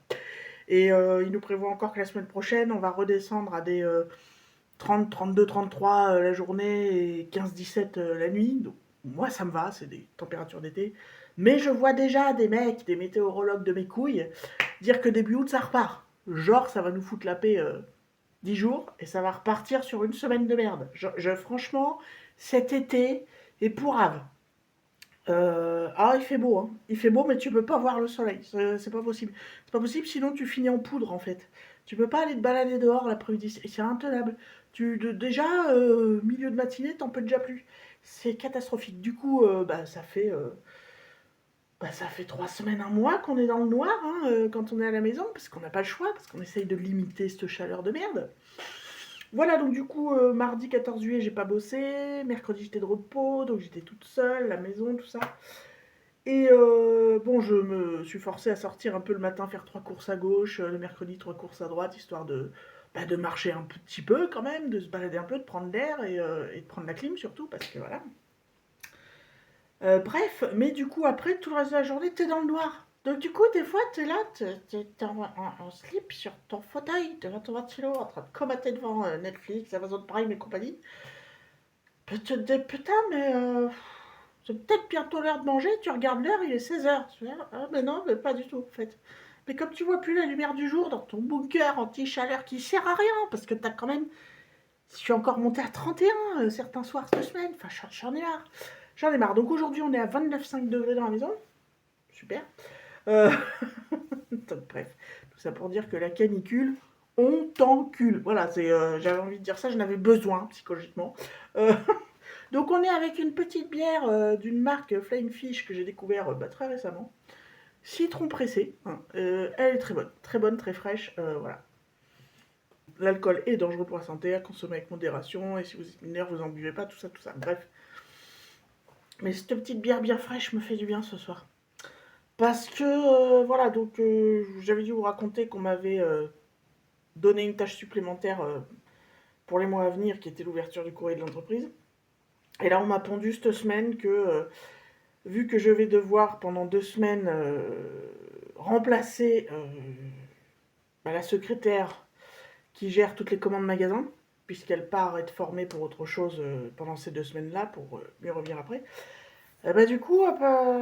Et il nous prévoit encore que la semaine prochaine, on va redescendre à des 30, 32, 33 la journée et 15, 17 la nuit. Donc, moi, ça me va, c'est des températures d'été. Mais je vois déjà des mecs, des météorologues de mes couilles, dire que début août, ça repart. Genre, ça va nous foutre la paix 10 jours et ça va repartir sur une semaine de merde. Franchement, cet été est pourrave. Il fait beau, hein. Il fait beau, mais tu peux pas voir le soleil. C'est pas possible. C'est pas possible, sinon tu finis en poudre, en fait. Tu peux pas aller te balader dehors l'après-midi. C'est intenable. Déjà, milieu de matinée, t'en peux déjà plus. C'est catastrophique. Du coup, ça fait 3 semaines, un mois qu'on est dans le noir, hein, quand on est à la maison, parce qu'on n'a pas le choix, parce qu'on essaye de limiter cette chaleur de merde. Voilà, donc du coup, mardi 14 juillet, j'ai pas bossé. Mercredi, j'étais de repos, donc j'étais toute seule, la maison, tout ça. Et bon, je me suis forcée à sortir un peu le matin, faire 3 courses à gauche, le mercredi 3 courses à droite, histoire de marcher un petit peu quand même, de se balader un peu, de prendre l'air et de prendre la clim surtout, parce que voilà. Bref, mais du coup, après, tout le reste de la journée, t'es dans le noir. Donc du coup, des fois, t'es là, t'es en slip sur ton fauteuil, devant ton ventilo, en train de comater devant Netflix, Amazon Prime et compagnie. Tu te dis, putain, mais c'est peut-être bientôt l'heure de manger, tu regardes l'heure, il est 16h. Tu vois, ah, mais non, mais pas du tout, en fait. Mais comme tu vois plus la lumière du jour dans ton bunker anti-chaleur qui sert à rien, parce que t'as quand même. Je suis encore monté à 31 certains soirs cette semaine, enfin, j'en ai marre. J'en ai marre. Donc aujourd'hui, on est à 29,5 degrés dans la maison. Super. Euh, Donc, bref, tout ça pour dire que la canicule, on t'encule. Voilà, j'avais envie de dire ça, j'en avais besoin psychologiquement. Euh, Donc on est avec une petite bière d'une marque Flying Fish que j'ai découvert très récemment. Citron pressé, hein. Elle est très bonne, très fraîche. Voilà. L'alcool est dangereux pour la santé, à consommer avec modération. Et si vous êtes mineur, vous en buvez pas, tout ça, tout ça. Bref. Mais cette petite bière bien fraîche me fait du bien ce soir. Parce que, voilà, donc j'avais dû vous raconter qu'on m'avait donné une tâche supplémentaire pour les mois à venir, qui était l'ouverture du courrier de l'entreprise. Et là, on m'a pondu cette semaine que, vu que je vais devoir pendant 2 semaines remplacer la secrétaire qui gère toutes les commandes magasin, puisqu'elle part être formée pour autre chose pendant ces 2 semaines-là, pour mieux revenir après. Du coup,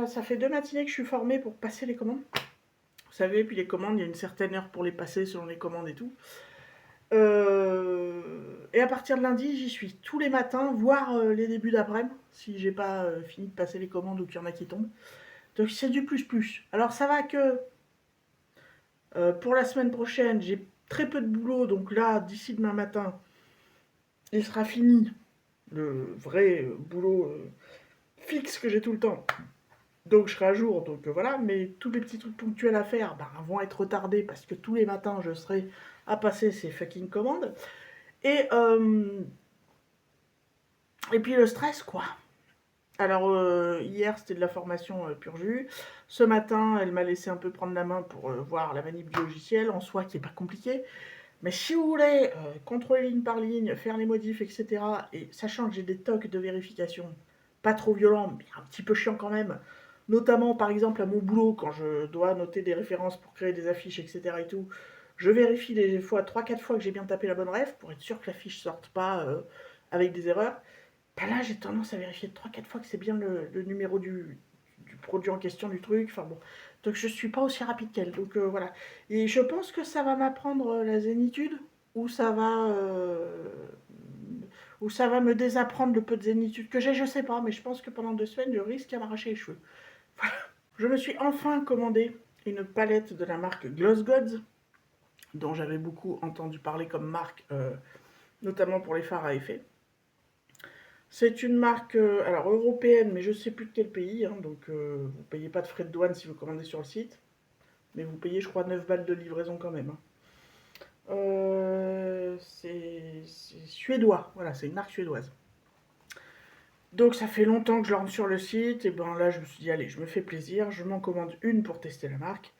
ça fait 2 matinées que je suis formée pour passer les commandes. Vous savez, puis les commandes, il y a une certaine heure pour les passer selon les commandes et tout. Et à partir de lundi, j'y suis tous les matins, voire les débuts d'après-midi, si j'ai pas fini de passer les commandes ou qu'il y en a qui tombent. Donc c'est du plus. Alors ça va que pour la semaine prochaine, j'ai très peu de boulot, donc là, d'ici demain matin, il sera fini le vrai boulot fixe que j'ai tout le temps. Donc je serai à jour, donc voilà, mais tous les petits trucs ponctuels à faire vont être retardés parce que tous les matins je serai à passer ces fucking commandes. Et, et puis le stress, quoi. Alors hier c'était de la formation pur jus. Ce matin elle m'a laissé un peu prendre la main pour voir la manip du logiciel, en soi qui est pas compliqué. Mais si vous voulez contrôler ligne par ligne, faire les modifs, etc., et sachant que j'ai des tocs de vérification pas trop violents, mais un petit peu chiants quand même, notamment par exemple à mon boulot, quand je dois noter des références pour créer des affiches, etc. et tout, je vérifie des fois 3-4 fois que j'ai bien tapé la bonne ref pour être sûr que la fiche sorte pas avec des erreurs. Là, j'ai tendance à vérifier 3-4 fois que c'est bien le numéro du produit en question, du truc. Enfin bon, donc je suis pas aussi rapide qu'elle. Donc voilà. Et je pense que ça va m'apprendre la zénitude, ou ça va, ou ça va me désapprendre le peu de zénitude que j'ai, je sais pas. Mais je pense que pendant 2 semaines, je risque à m'arracher les cheveux. Voilà. Je me suis enfin commandé une palette de la marque Gloss Gods, dont j'avais beaucoup entendu parler comme marque, notamment pour les fards à effet. C'est une marque alors européenne, mais je ne sais plus de quel pays, hein, donc vous ne payez pas de frais de douane si vous commandez sur le site. Mais vous payez, je crois, 9 balles de livraison quand même, hein. C'est suédois, voilà, c'est une marque suédoise. Donc ça fait longtemps que je la rentre sur le site, et ben là je me suis dit, allez, je me fais plaisir, je m'en commande une pour tester la marque.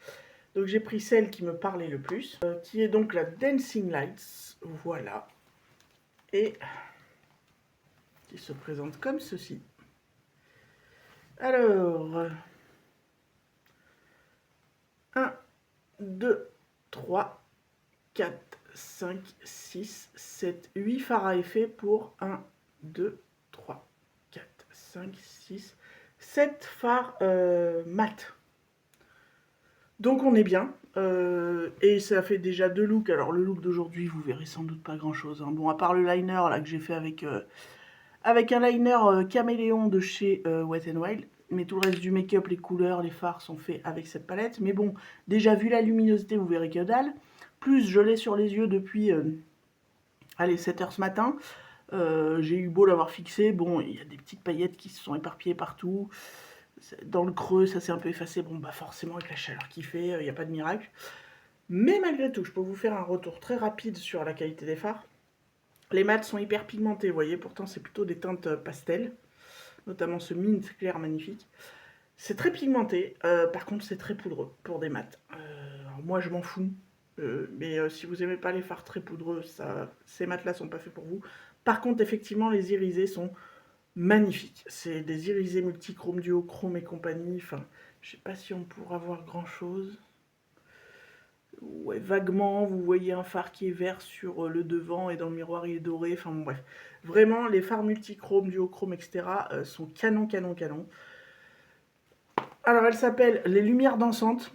Donc j'ai pris celle qui me parlait le plus, qui est donc la Dancing Lights, voilà. Et qui se présente comme ceci. Alors, 1, 2, 3, 4, 5, 6, 7, 8 fards à effet pour 1, 2, 3, 4, 5, 6, 7 fards mat. Donc on est bien. Et ça fait déjà 2 looks. Alors le look d'aujourd'hui, vous verrez sans doute pas grand chose, hein. Bon, à part le liner là que j'ai fait avec un liner caméléon de chez Wet n Wild. Mais tout le reste du make-up, les couleurs, les fards sont faits avec cette palette. Mais bon, déjà vu la luminosité, vous verrez que dalle. Plus je l'ai sur les yeux depuis allez, 7 heures ce matin. J'ai eu beau l'avoir fixé. Bon, il y a des petites paillettes qui se sont éparpillées partout. Dans le creux, ça s'est un peu effacé. Bon, bah forcément, avec la chaleur qu'il fait, il n'y a pas de miracle. Mais malgré tout, je peux vous faire un retour très rapide sur la qualité des fards. Les mats sont hyper pigmentés, vous voyez. Pourtant, c'est plutôt des teintes pastel. Notamment ce mint clair magnifique. C'est très pigmenté, par contre c'est très poudreux pour des mats. Moi je m'en fous, mais si vous aimez pas les fards très poudreux, ces mats là sont pas faits pour vous. Par contre effectivement les irisés sont magnifiques. C'est des irisés multichrome, duochrome et compagnie. Enfin, je sais pas si on pourra voir grand chose. Ouais, vaguement, vous voyez un phare qui est vert sur le devant et dans le miroir il est doré. Enfin bon, bref. Vraiment, les fards multichrome, duochrome, etc. Sont canon, canon, canon. Alors, elle s'appelle Les Lumières Dansantes,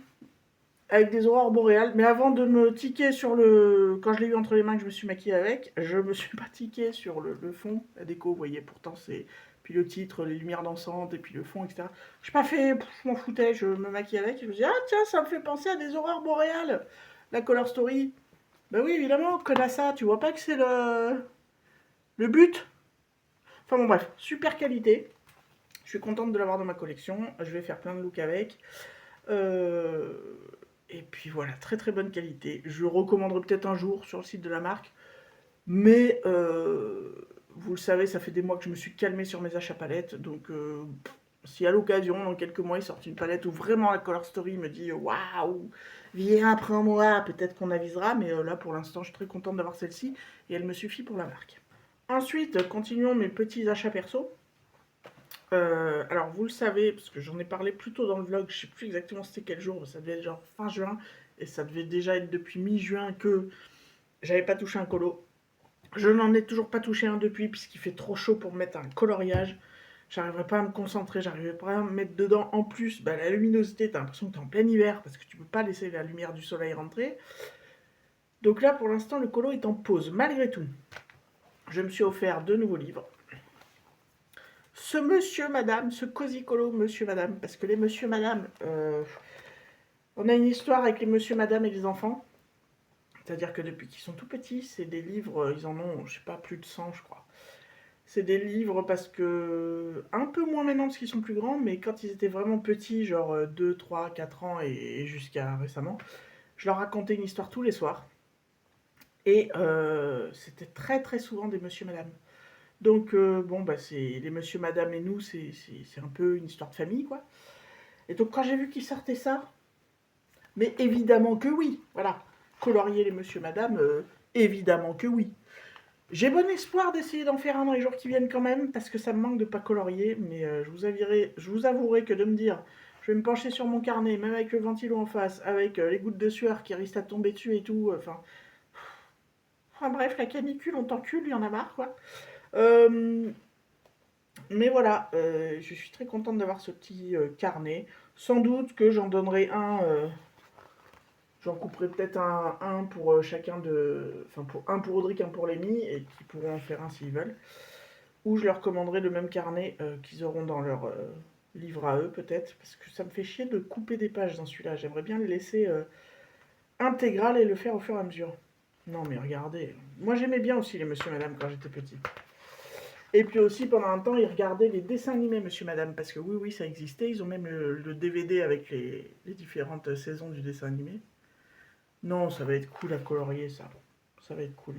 avec des aurores boréales. Mais avant de me tiquer sur le... Quand je l'ai eu entre les mains que je me suis maquillée avec, je me suis pas tiquée sur le fond, la déco, vous voyez, pourtant c'est... Puis le titre, Les Lumières Dansantes, et puis le fond, etc. Je pas fait... je m'en foutais, je me maquille avec, je me dis, ah tiens, ça me fait penser à des aurores boréales, la Color Story. Ben oui, évidemment, connasse, tu vois pas que c'est le but. Enfin bon, bref, super qualité. Je suis contente de l'avoir dans ma collection, je vais faire plein de looks avec. Euh, et puis voilà, très très bonne qualité. Je le recommanderai peut-être un jour sur le site de la marque. Mais vous le savez, ça fait des mois que je me suis calmée sur mes achats palettes. Donc si à l'occasion, dans quelques mois, il sort une palette où vraiment la Color Story me dit waouh, viens, prends-moi, peut-être qu'on avisera. Mais là pour l'instant, je suis très contente d'avoir celle-ci. Et elle me suffit pour la marque. Ensuite, continuons mes petits achats perso. Alors vous le savez, parce que j'en ai parlé plus tôt dans le vlog, je sais plus exactement c'était quel jour, ça devait être genre fin juin, et ça devait déjà être depuis mi-juin que j'avais pas touché un colo. Je n'en ai toujours pas touché un depuis, puisqu'il fait trop chaud pour mettre un coloriage. J'arriverai pas à me concentrer, j'arriverai pas à me mettre dedans. En plus, la luminosité, t'as l'impression que t'es en plein hiver, parce que tu peux pas laisser la lumière du soleil rentrer. Donc là, pour l'instant, le colo est en pause, malgré tout. Je me suis offert 2 nouveaux livres. Ce monsieur, madame, ce cosy colo, monsieur, madame, parce que les monsieur, madame, on a une histoire avec les monsieur, madame et les enfants. C'est-à-dire que depuis qu'ils sont tout petits, c'est des livres, ils en ont, je sais pas, plus de 100, je crois. C'est des livres parce que, un peu moins maintenant parce qu'ils sont plus grands, mais quand ils étaient vraiment petits, genre 2, 3, 4 ans et jusqu'à récemment, je leur racontais une histoire tous les soirs. Et c'était très très souvent des monsieur madame. Donc bon, bah c'est les monsieur madame et nous, c'est un peu une histoire de famille, quoi. Et donc quand j'ai vu qu'ils sortaient ça, mais évidemment que oui, voilà. Colorier les monsieur madame, évidemment que oui. J'ai bon espoir d'essayer d'en faire un dans les jours qui viennent quand même, parce que ça me manque de pas colorier, mais je vous avouerai que de me dire, je vais me pencher sur mon carnet, même avec le ventilo en face, avec les gouttes de sueur qui risquent à tomber dessus et tout, enfin bref, la canicule, on t'encule, il y en a marre, quoi. Euh, mais voilà, je suis très contente d'avoir ce petit carnet. Sans doute que j'en donnerai un, j'en couperai peut-être un pour chacun de... Enfin, un pour Audric, un pour Lémi, et qui pourront en faire un s'ils veulent. Ou je leur commanderai le même carnet qu'ils auront dans leur livre à eux, peut-être. Parce que ça me fait chier de couper des pages dans celui-là. J'aimerais bien le laisser intégral et le faire au fur et à mesure. Non, mais regardez. Moi, j'aimais bien aussi les Monsieur Madame quand j'étais petit. Et puis aussi, pendant un temps, ils regardaient les dessins animés Monsieur Madame. Parce que oui, oui, ça existait. Ils ont même le DVD avec les différentes saisons du dessin animé. Non, ça va être cool à colorier, ça. Ça va être cool.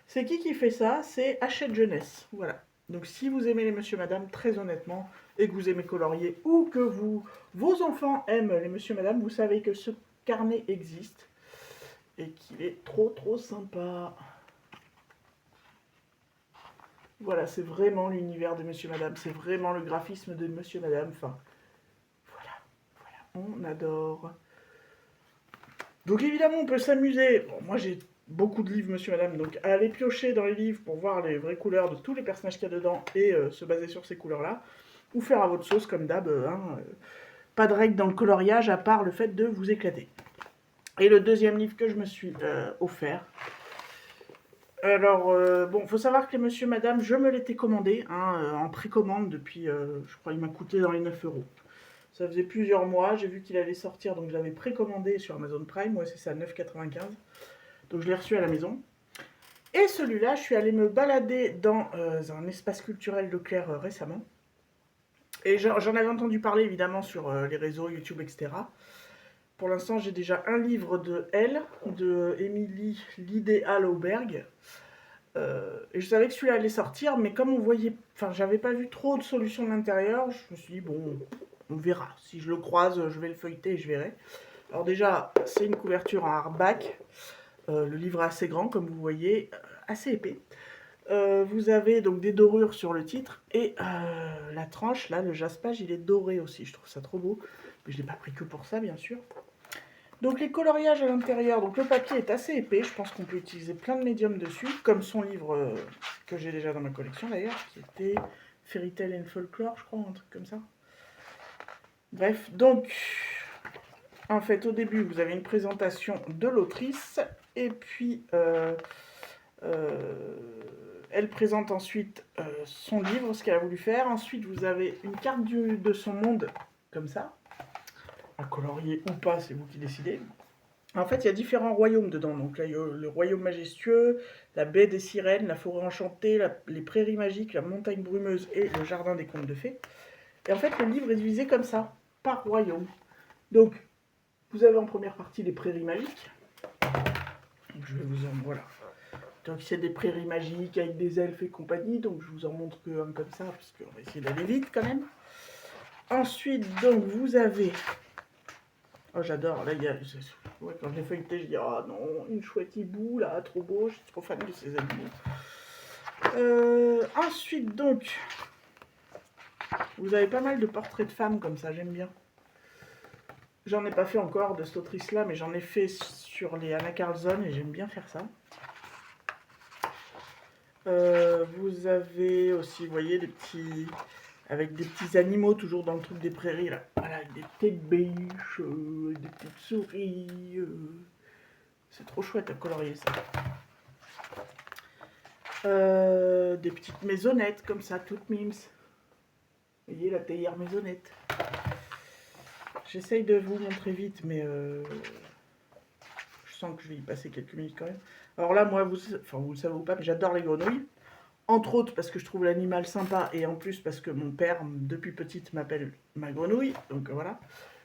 C'est qui fait ça? C'est Hachette Jeunesse. Voilà. Donc si vous aimez les Monsieur Madame, très honnêtement, et que vous aimez colorier, ou que vos enfants aiment les Monsieur Madame, vous savez que ce carnet existe et qu'il est trop trop sympa. Voilà, c'est vraiment l'univers de Monsieur Madame, c'est vraiment le graphisme de Monsieur Madame. Enfin, voilà, on adore. Donc évidemment, on peut s'amuser. Bon, moi j'ai beaucoup de livres Monsieur Madame, donc aller piocher dans les livres pour voir les vraies couleurs de tous les personnages qu'il y a dedans et se baser sur ces couleurs-là, ou faire à votre sauce comme d'hab. Pas de règle dans le coloriage à part le fait de vous éclater. Et le deuxième livre que je me suis offert. Alors, bon, faut savoir que les Monsieur Madame, je me l'étais commandé en précommande depuis, je crois, il m'a coûté dans les 9 euros. Ça faisait plusieurs mois, j'ai vu qu'il allait sortir, donc je l'avais précommandé sur Amazon Prime, ouais c'est ça, 9,95. Donc je l'ai reçu à la maison. Et celui-là, je suis allée me balader dans un espace culturel Leclerc récemment. Et j'en avais entendu parler évidemment sur les réseaux, YouTube, etc. Pour l'instant, j'ai déjà un livre de Elle, de Émilie Lidéal Auberg. Et je savais que celui-là allait sortir, mais comme on voyait, enfin, j'avais pas vu trop de solutions de l'intérieur, je me suis dit, bon, on verra. Si je le croise, je vais le feuilleter et je verrai. Alors déjà, c'est une couverture en hardback. Le livre est assez grand, comme vous voyez, assez épais. Vous avez donc des dorures sur le titre et la tranche, là, le jaspage, il est doré aussi. Je trouve ça trop beau. Mais je ne l'ai pas pris que pour ça, bien sûr. Donc les coloriages à l'intérieur, donc le papier est assez épais, je pense qu'on peut utiliser plein de médiums dessus, comme son livre que j'ai déjà dans ma collection d'ailleurs, qui était Fairy Tail and Folklore, je crois, un truc comme ça. Bref, donc, en fait, au début, vous avez une présentation de l'autrice, et puis elle présente ensuite son livre, ce qu'elle a voulu faire. Ensuite, vous avez une carte de son monde, comme ça, à colorier ou pas, c'est vous qui décidez. En fait, il y a différents royaumes dedans. Donc là, il y a le royaume majestueux, la baie des sirènes, la forêt enchantée, les prairies magiques, la montagne brumeuse et le jardin des contes de fées. Et en fait, le livre est divisé comme ça, par royaume. Donc, vous avez en première partie les prairies magiques. Donc, je vais vous en... Voilà. Donc, c'est des prairies magiques avec des elfes et compagnie. Donc, je vous en montre qu'un comme ça, parce qu'on va essayer d'aller vite quand même. Ensuite, donc, vous avez... Oh, j'adore. Là, il y a... Ouais, quand je l'ai feuilleté, je dis oh non, une chouette hibou là, trop beau, je suis trop fan de ces animaux. Ensuite, donc, vous avez pas mal de portraits de femmes comme ça, j'aime bien. J'en ai pas fait encore de cette autrice-là, mais j'en ai fait sur les Anna Carlson et j'aime bien faire ça. Vous avez aussi, vous voyez, des petits... avec des petits animaux toujours dans le truc des prairies là. Voilà, avec des têtes biches, des petites souris. C'est trop chouette à colorier ça. Des petites maisonnettes comme ça, toutes mimes. Vous voyez la théière maisonnette. J'essaye de vous montrer vite, mais je sens que je vais y passer quelques minutes quand même. Alors là, moi, vous le savez ou pas, mais j'adore les grenouilles. Entre autres parce que je trouve l'animal sympa et en plus parce que mon père, depuis petite, m'appelle ma grenouille. Donc voilà.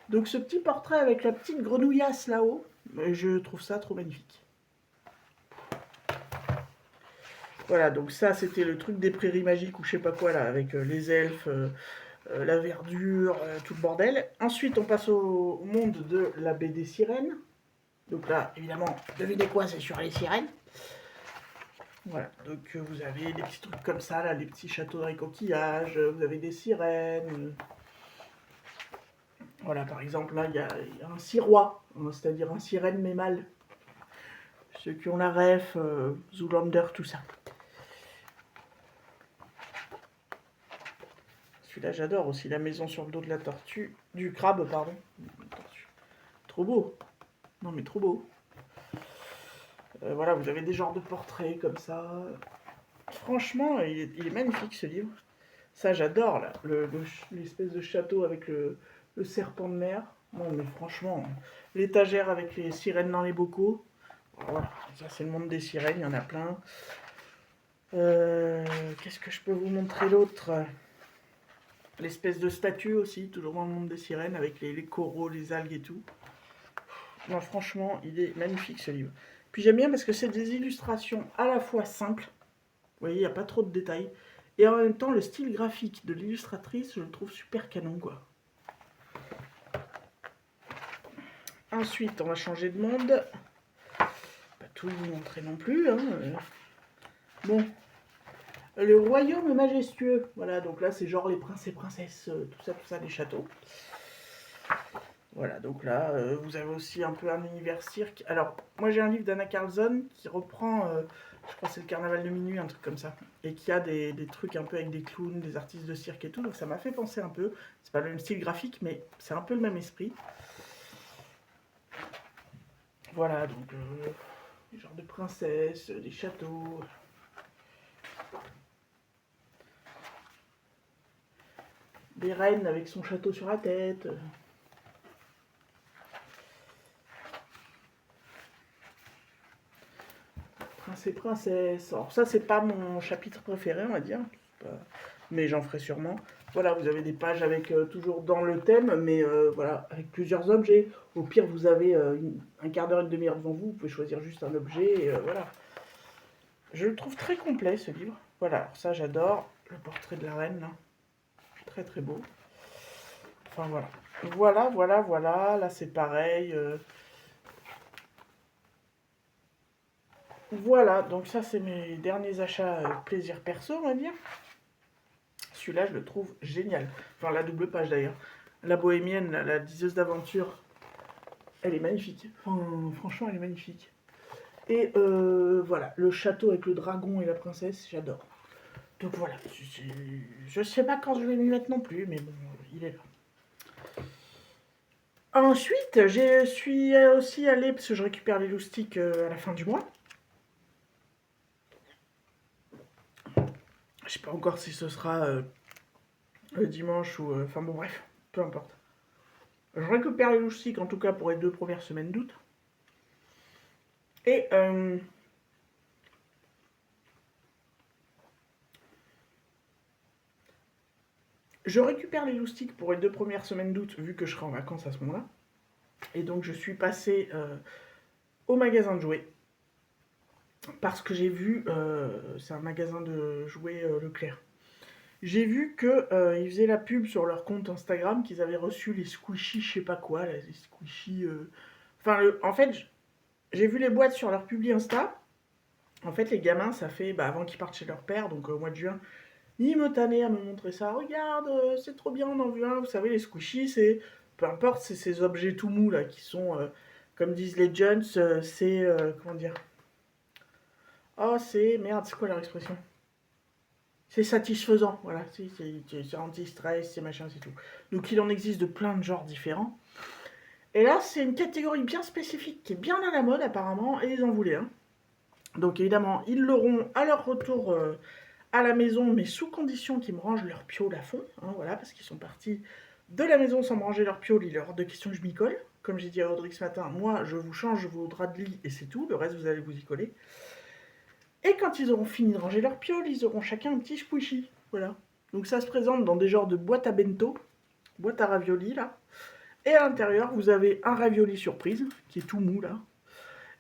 Donc ce petit portrait avec la petite grenouillasse là-haut, je trouve ça trop magnifique. Voilà, donc ça c'était le truc des prairies magiques ou je sais pas quoi là, avec les elfes, la verdure, tout le bordel. Ensuite on passe au monde de la baie des sirènes. Donc là, évidemment, devinez quoi, c'est sur les sirènes. Voilà, donc vous avez des petits trucs comme ça, là, les petits châteaux avec coquillages, vous avez des sirènes. Voilà, par exemple, là, il y a un sirois, hein, c'est-à-dire un sirène mais mâle. Ceux qui ont la ref, Zoolander, tout ça. Celui-là, j'adore aussi, la maison sur le dos de la tortue, du crabe, pardon. Tortue. Trop beau. Non, mais trop beau. Voilà, vous avez des genres de portraits comme ça. Franchement, il est magnifique ce livre. Ça, j'adore, là, l'espèce de château avec le serpent de mer. Non, mais franchement, l'étagère avec les sirènes dans les bocaux. Voilà, ça c'est le monde des sirènes, il y en a plein. Qu'est-ce que je peux vous montrer d'autre? L'espèce de statue aussi, toujours dans le monde des sirènes, avec les coraux, les algues et tout. Non, franchement, il est magnifique ce livre. Puis j'aime bien parce que c'est des illustrations à la fois simples, vous voyez, il n'y a pas trop de détails, et en même temps, le style graphique de l'illustratrice, je le trouve super canon, quoi. Ensuite, on va changer de monde. Pas tout vous montrer non plus, hein. Bon, le royaume majestueux. Voilà, donc là, c'est genre les princes et princesses, tout ça, les châteaux. Voilà, donc là, vous avez aussi un peu un univers cirque. Alors, moi, j'ai un livre d'Anna Carlson qui reprend, je crois que c'est le carnaval de minuit, un truc comme ça. Et qui a des trucs un peu avec des clowns, des artistes de cirque et tout. Donc ça m'a fait penser un peu. C'est pas le même style graphique, mais c'est un peu le même esprit. Voilà, donc des genres de princesses, des châteaux. Des reines avec son château sur la tête. Prince et princesse. Alors ça, c'est pas mon chapitre préféré, on va dire. Mais j'en ferai sûrement. Voilà, vous avez des pages avec toujours dans le thème, mais voilà, avec plusieurs objets. Au pire, vous avez un quart d'heure, une demi-heure devant vous, vous pouvez choisir juste un objet, et voilà. Je le trouve très complet, ce livre. Voilà, alors ça, j'adore. Le portrait de la reine, là. Très, très beau. Enfin, voilà. Voilà. Là, c'est pareil. Voilà, donc ça, c'est mes derniers achats plaisir perso, on va dire. Celui-là, je le trouve génial. Enfin, la double page d'ailleurs. La bohémienne, la diseuse d'aventure, elle est magnifique. Enfin, franchement, elle est magnifique. Et voilà, le château avec le dragon et la princesse, j'adore. Donc voilà, je sais pas quand je vais m'y mettre non plus, mais bon, il est là. Ensuite, je suis aussi allée, parce que je récupère les loustiques à la fin du mois. Je sais pas encore si ce sera le dimanche ou... Enfin bon, bref, peu importe. Je récupère les loustiques en tout cas pour les 2 premières semaines d'août. Et je récupère les loustiques pour les 2 premières semaines d'août, vu que je serai en vacances à ce moment-là. Et donc je suis passée au magasin de jouets. Parce que j'ai vu, c'est un magasin de jouets Leclerc. J'ai vu qu'ils faisaient la pub sur leur compte Instagram, qu'ils avaient reçu les squishies, je sais pas quoi, là, les squishies... Enfin, en fait, j'ai vu les boîtes sur leur publi Insta. En fait, les gamins, ça fait, avant qu'ils partent chez leur père, donc au mois de juin, ils me tannaient à me montrer ça. Regarde, c'est trop bien, on en veut un. Vous savez, les squishies, c'est... Peu importe, c'est ces objets tout mous, là, qui sont, comme disent les jeunes, c'est... comment dire? Oh, c'est... Merde, c'est quoi leur expression? C'est satisfaisant, voilà, c'est anti-stress, c'est machin, c'est tout. Donc il en existe de plein de genres différents. Et là, c'est une catégorie bien spécifique qui est bien à la mode apparemment, et ils en voulaient un. Donc évidemment, ils l'auront à leur retour à la maison, mais sous condition qu'ils me rangent leur piole à fond, hein, voilà, parce qu'ils sont partis de la maison sans me ranger leur piole, il est hors de question que je m'y colle. Comme j'ai dit à Audrey ce matin, moi je vous change vos draps de lit et c'est tout, le reste vous allez vous y coller. Et quand ils auront fini de ranger leur piole, ils auront chacun un petit squishy. Voilà. Donc ça se présente dans des genres de boîtes à bento, boîte à ravioli là. Et à l'intérieur, vous avez un ravioli surprise, qui est tout mou là.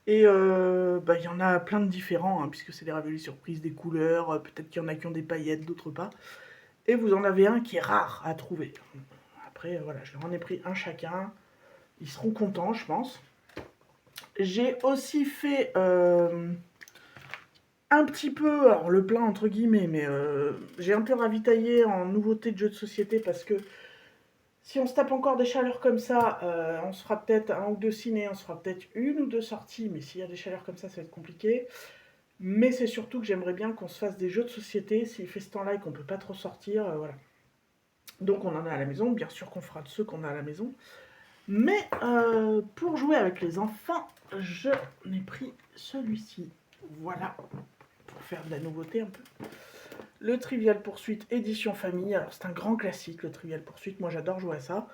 Et il y en a plein de différents, hein, puisque c'est des raviolis surprises, des couleurs, peut-être qu'il y en a qui ont des paillettes, d'autres pas. Et vous en avez un qui est rare à trouver. Après, voilà, je leur en ai pris un chacun. Ils seront contents, je pense. J'ai aussi fait un petit peu, alors le plein entre guillemets, mais j'ai un peu ravitaillé en nouveautés de jeux de société parce que si on se tape encore des chaleurs comme ça, on se fera peut-être 1 ou 2 ciné, on se fera peut-être 1 ou 2 sorties, mais s'il y a des chaleurs comme ça va être compliqué. Mais c'est surtout que j'aimerais bien qu'on se fasse des jeux de société, s'il fait ce temps-là et qu'on peut pas trop sortir, voilà. Donc on en a à la maison, bien sûr qu'on fera de ceux qu'on a à la maison. Mais pour jouer avec les enfants, je n'ai pris celui-ci. Voilà, pour faire de la nouveauté un peu. Le Trivial Pursuit édition famille. Alors c'est un grand classique, le Trivial Pursuit. Moi j'adore jouer à ça.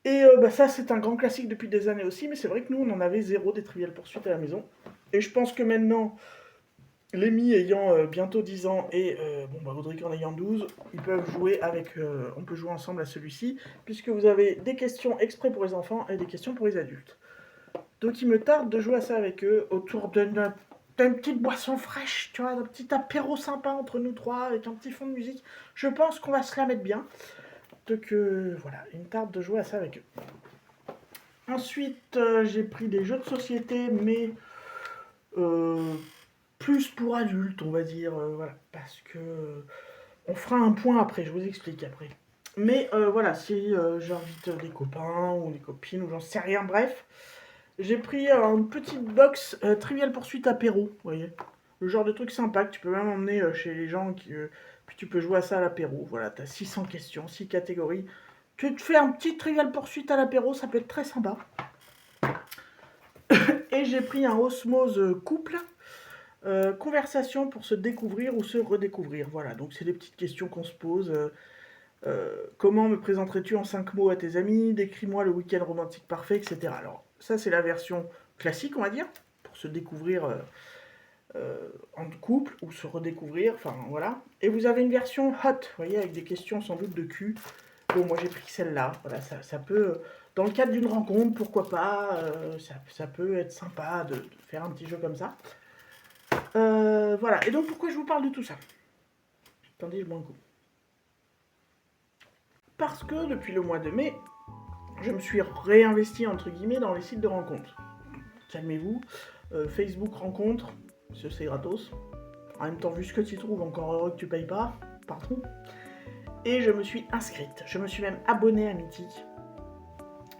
Et ça c'est un grand classique depuis des années aussi. Mais c'est vrai que nous on en avait 0 des Trivial Pursuit à la maison. Et je pense que maintenant, Lémi ayant bientôt 10 ans et Audric en ayant 12, ils peuvent jouer avec. On peut jouer ensemble à celui-ci. Puisque vous avez des questions exprès pour les enfants et des questions pour les adultes. Donc il me tarde de jouer à ça avec eux autour d'une petite boisson fraîche, tu vois, un petit apéro sympa entre nous trois avec un petit fond de musique. Je pense qu'on va se la mettre bien. Donc voilà, il me tarde de jouer à ça avec eux. Ensuite, j'ai pris des jeux de société, mais plus pour adultes, on va dire, voilà, parce que on fera un point après, je vous explique après. Mais voilà, si j'invite des copains ou des copines ou j'en sais rien, bref. J'ai pris une petite box Trivial Pursuit apéro, vous voyez. Le genre de truc sympa que tu peux même emmener chez les gens, puis tu peux jouer à ça à l'apéro. Voilà, t'as 600 questions, 6 catégories. Tu te fais un petit Trivial Pursuit à l'apéro, ça peut être très sympa. Et j'ai pris un Osmose couple, conversation pour se découvrir ou se redécouvrir. Voilà, donc c'est des petites questions qu'on se pose. Comment me présenterais-tu en 5 mots à tes amis? Décris-moi le week-end romantique parfait, etc. Alors, ça, c'est la version classique, on va dire, pour se découvrir en couple ou se redécouvrir, enfin voilà. Et vous avez une version hot, vous voyez, avec des questions sans doute de cul. Bon, moi j'ai pris celle-là, voilà, ça peut, dans le cadre d'une rencontre, pourquoi pas, ça peut être sympa de faire un petit jeu comme ça. Voilà, et donc pourquoi je vous parle de tout ça? Attendez, je bois un coup. Parce que depuis le mois de mai, je me suis réinvesti entre guillemets dans les sites de rencontres. Calmez-vous, Facebook rencontre, c'est gratos. En même temps, vu ce que tu trouves, encore heureux que tu payes pas, pardon. Et je me suis inscrite, je me suis même abonnée à Mythique,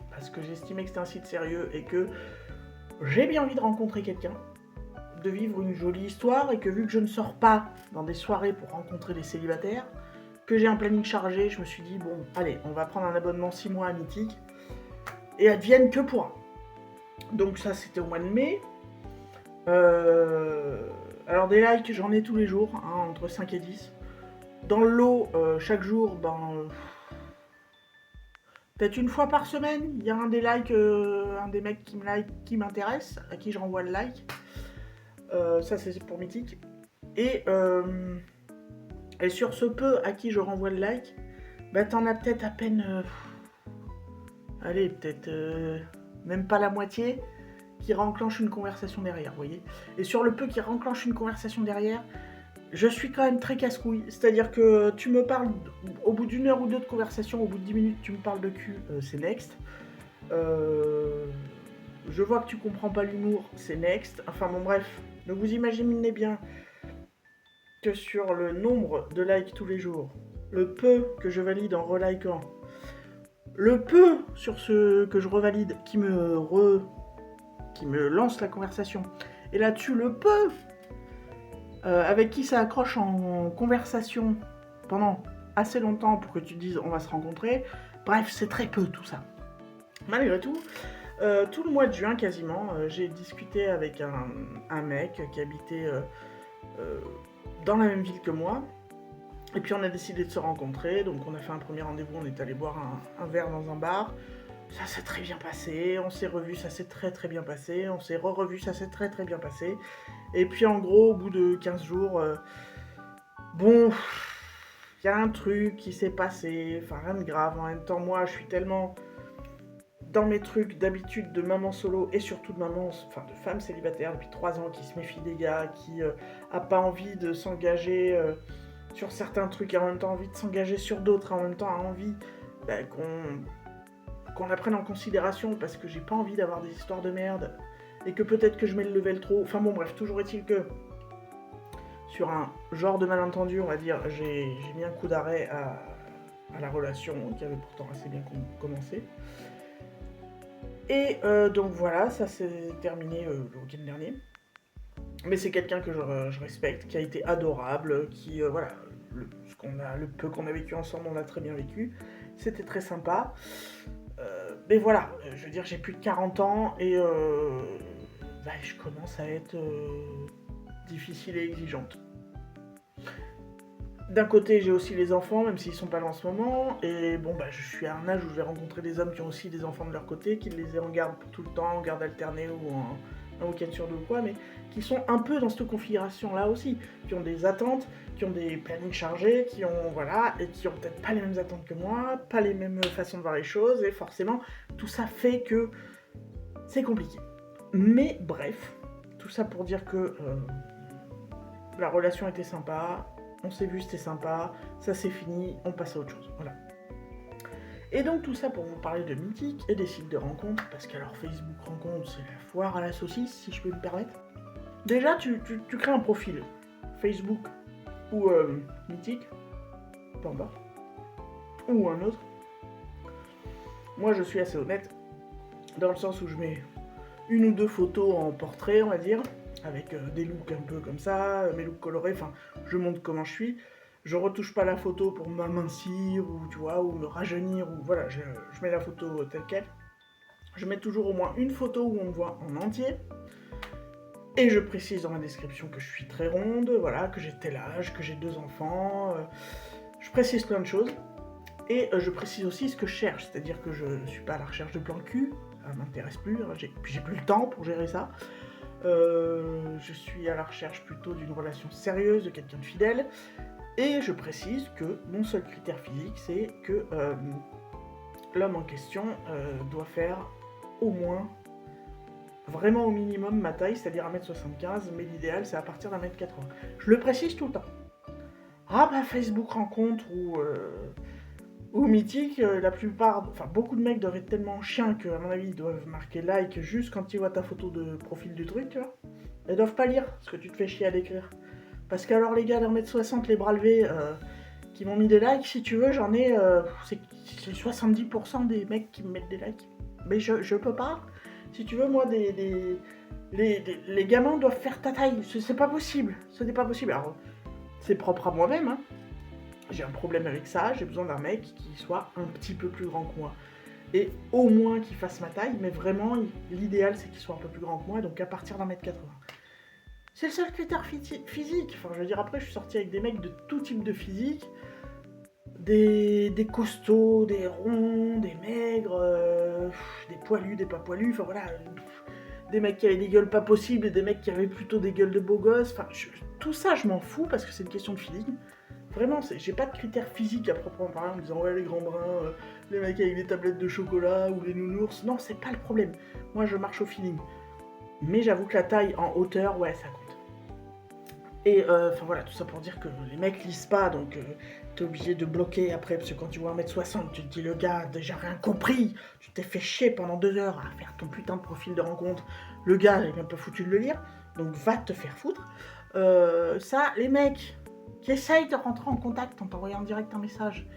parce que j'estimais que c'était un site sérieux et que j'ai bien envie de rencontrer quelqu'un, de vivre une jolie histoire, et que vu que je ne sors pas dans des soirées pour rencontrer des célibataires, que j'ai un planning chargé, je me suis dit, bon, allez, on va prendre un abonnement 6 mois à Mythique, et advienne que pourra. Donc ça, c'était au mois de mai. Alors des likes, j'en ai tous les jours, hein, entre 5 et 10. Dans le lot, chaque jour, peut-être une fois par semaine, il y a un des likes, un des mecs qui me like, qui m'intéresse, à qui je renvoie le like. Ça, c'est pour Mythique. Et sur ce peu à qui je renvoie le like, t'en as peut-être à peine... allez, peut-être même pas la moitié qui renclenche une conversation derrière, vous voyez. Et sur le peu qui renclenche une conversation derrière, je suis quand même très casse-couille. C'est-à-dire que tu me parles, au bout d'1 heure ou 2 de conversation, au bout de 10 minutes, tu me parles de cul, c'est next. Je vois que tu comprends pas l'humour, c'est next. Enfin bon, bref. Donc vous imaginez bien que sur le nombre de likes tous les jours, le peu que je valide en relikant, le peu sur ce que je revalide qui me lance la conversation, et là-dessus le peu avec qui ça accroche en conversation pendant assez longtemps pour que tu te dises on va se rencontrer, bref, c'est très peu tout ça. Malgré tout, tout le mois de juin quasiment, j'ai discuté avec un mec qui habitait dans la même ville que moi, et puis on a décidé de se rencontrer, donc on a fait un premier rendez-vous, on est allé boire un verre dans un bar. Ça s'est très bien passé, on s'est revus, ça s'est très très bien passé, on s'est revus, ça s'est très très bien passé. Et puis en gros, au bout de 15 jours, bon, il y a un truc qui s'est passé, enfin rien de grave. En même temps, moi, je suis tellement dans mes trucs d'habitude de maman solo et surtout de maman, enfin de femme célibataire depuis 3 ans qui se méfie des gars, qui a pas envie de s'engager sur certains trucs et en même temps envie de s'engager sur d'autres, et en même temps a envie bah, qu'on la prenne en considération parce que j'ai pas envie d'avoir des histoires de merde et que peut-être que je mets le level trop. Enfin bon, bref, toujours est-il que sur un genre de malentendu, on va dire, j'ai mis un coup d'arrêt à la relation qui avait pourtant assez bien commencé. Et donc voilà, ça s'est terminé le week-end dernier. Mais c'est quelqu'un que je respecte, qui a été adorable, qui, voilà, le peu qu'on a vécu ensemble, on l'a très bien vécu. C'était très sympa. Mais voilà, je veux dire, j'ai plus de 40 ans et bah, je commence à être difficile et exigeante. D'un côté, j'ai aussi les enfants, même s'ils sont pas là en ce moment, et bon, bah, je suis à un âge où je vais rencontrer des hommes qui ont aussi des enfants de leur côté, qui les aient en garde pour tout le temps, en garde alternée ou un week-end sur deux ou quoi, mais qui sont un peu dans cette configuration-là aussi, qui ont des attentes, qui ont des plannings chargés, qui ont, voilà, et qui ont peut-être pas les mêmes attentes que moi, pas les mêmes façons de voir les choses, et forcément, tout ça fait que c'est compliqué. Mais bref, tout ça pour dire que la relation était sympa, on s'est vu, c'était sympa, ça c'est fini, on passe à autre chose, voilà. Et donc tout ça pour vous parler de Mythique et des sites de rencontres, parce qu'alors Facebook Rencontres, c'est la foire à la saucisse, si je peux me permettre. Déjà, tu crées un profil, Facebook ou Mythique, peu importe, ou un autre. Moi je suis assez honnête, dans le sens où je mets une ou deux photos en portrait, on va dire, avec des looks un peu comme ça, mes looks colorés, enfin, je montre comment je suis. Je retouche pas la photo pour m'amincir, ou tu vois, ou me rajeunir, ou voilà, je mets la photo telle quelle. Je mets toujours au moins une photo où on me voit en entier. Et je précise dans ma description que je suis très ronde, voilà, que j'ai tel âge, que j'ai 2 enfants. Je précise plein de choses. Et je précise aussi ce que je cherche, c'est-à-dire que je ne suis pas à la recherche de plan cul, ça m'intéresse plus, hein, j'ai plus le temps pour gérer ça. Je suis à la recherche plutôt d'une relation sérieuse, de quelqu'un de fidèle. Et je précise que mon seul critère physique, c'est que l'homme en question doit faire au moins, vraiment au minimum, ma taille, c'est-à-dire 1m75, mais l'idéal, c'est à partir d'1m80. Je le précise tout le temps. Ah bah Facebook Rencontre ou Mythique, la plupart, enfin beaucoup de mecs doivent être tellement chiens qu'à mon avis, ils doivent marquer like juste quand ils voient ta photo de profil du truc, tu vois. Ils doivent pas lire ce que tu te fais chier à l'écrire. Parce qu'alors les gars d'1m60, les bras levés, qui m'ont mis des likes, si tu veux, j'en ai... c'est 70% des mecs qui me mettent des likes. Mais je peux pas. Si tu veux, moi, les gamins doivent faire ta taille. C'est pas possible. Ce n'est pas possible. Alors, c'est propre à moi-même, hein. J'ai un problème avec ça. J'ai besoin d'un mec qui soit un petit peu plus grand que moi. Et au moins qu'il fasse ma taille. Mais vraiment, l'idéal, c'est qu'il soit un peu plus grand que moi. Donc à partir d'1m80. C'est le seul critère physique. Enfin, je veux dire, après, je suis sorti avec des mecs de tout type de physique. Des costauds, des ronds, des maigres, des poilus, des pas poilus, enfin voilà. Des mecs qui avaient des gueules pas possibles et des mecs qui avaient plutôt des gueules de beaux gosses. Enfin, tout ça, je m'en fous parce que c'est une question de feeling. Vraiment, j'ai pas de critères physiques à proprement parler en me disant ouais, les grands bruns, les mecs avec des tablettes de chocolat ou les nounours. Non, c'est pas le problème. Moi, je marche au feeling. Mais j'avoue que la taille en hauteur, ouais, ça compte. Et enfin voilà, tout ça pour dire que les mecs lisent pas, donc t'es obligé de bloquer après, parce que quand tu vois 1m60, tu te dis le gars, déjà rien compris, tu t'es fait chier pendant 2 heures à faire ton putain de profil de rencontre, le gars, il est même pas foutu de le lire, donc va te faire foutre. Ça, les mecs qui essayent de rentrer en contact en t'envoyant en direct un message,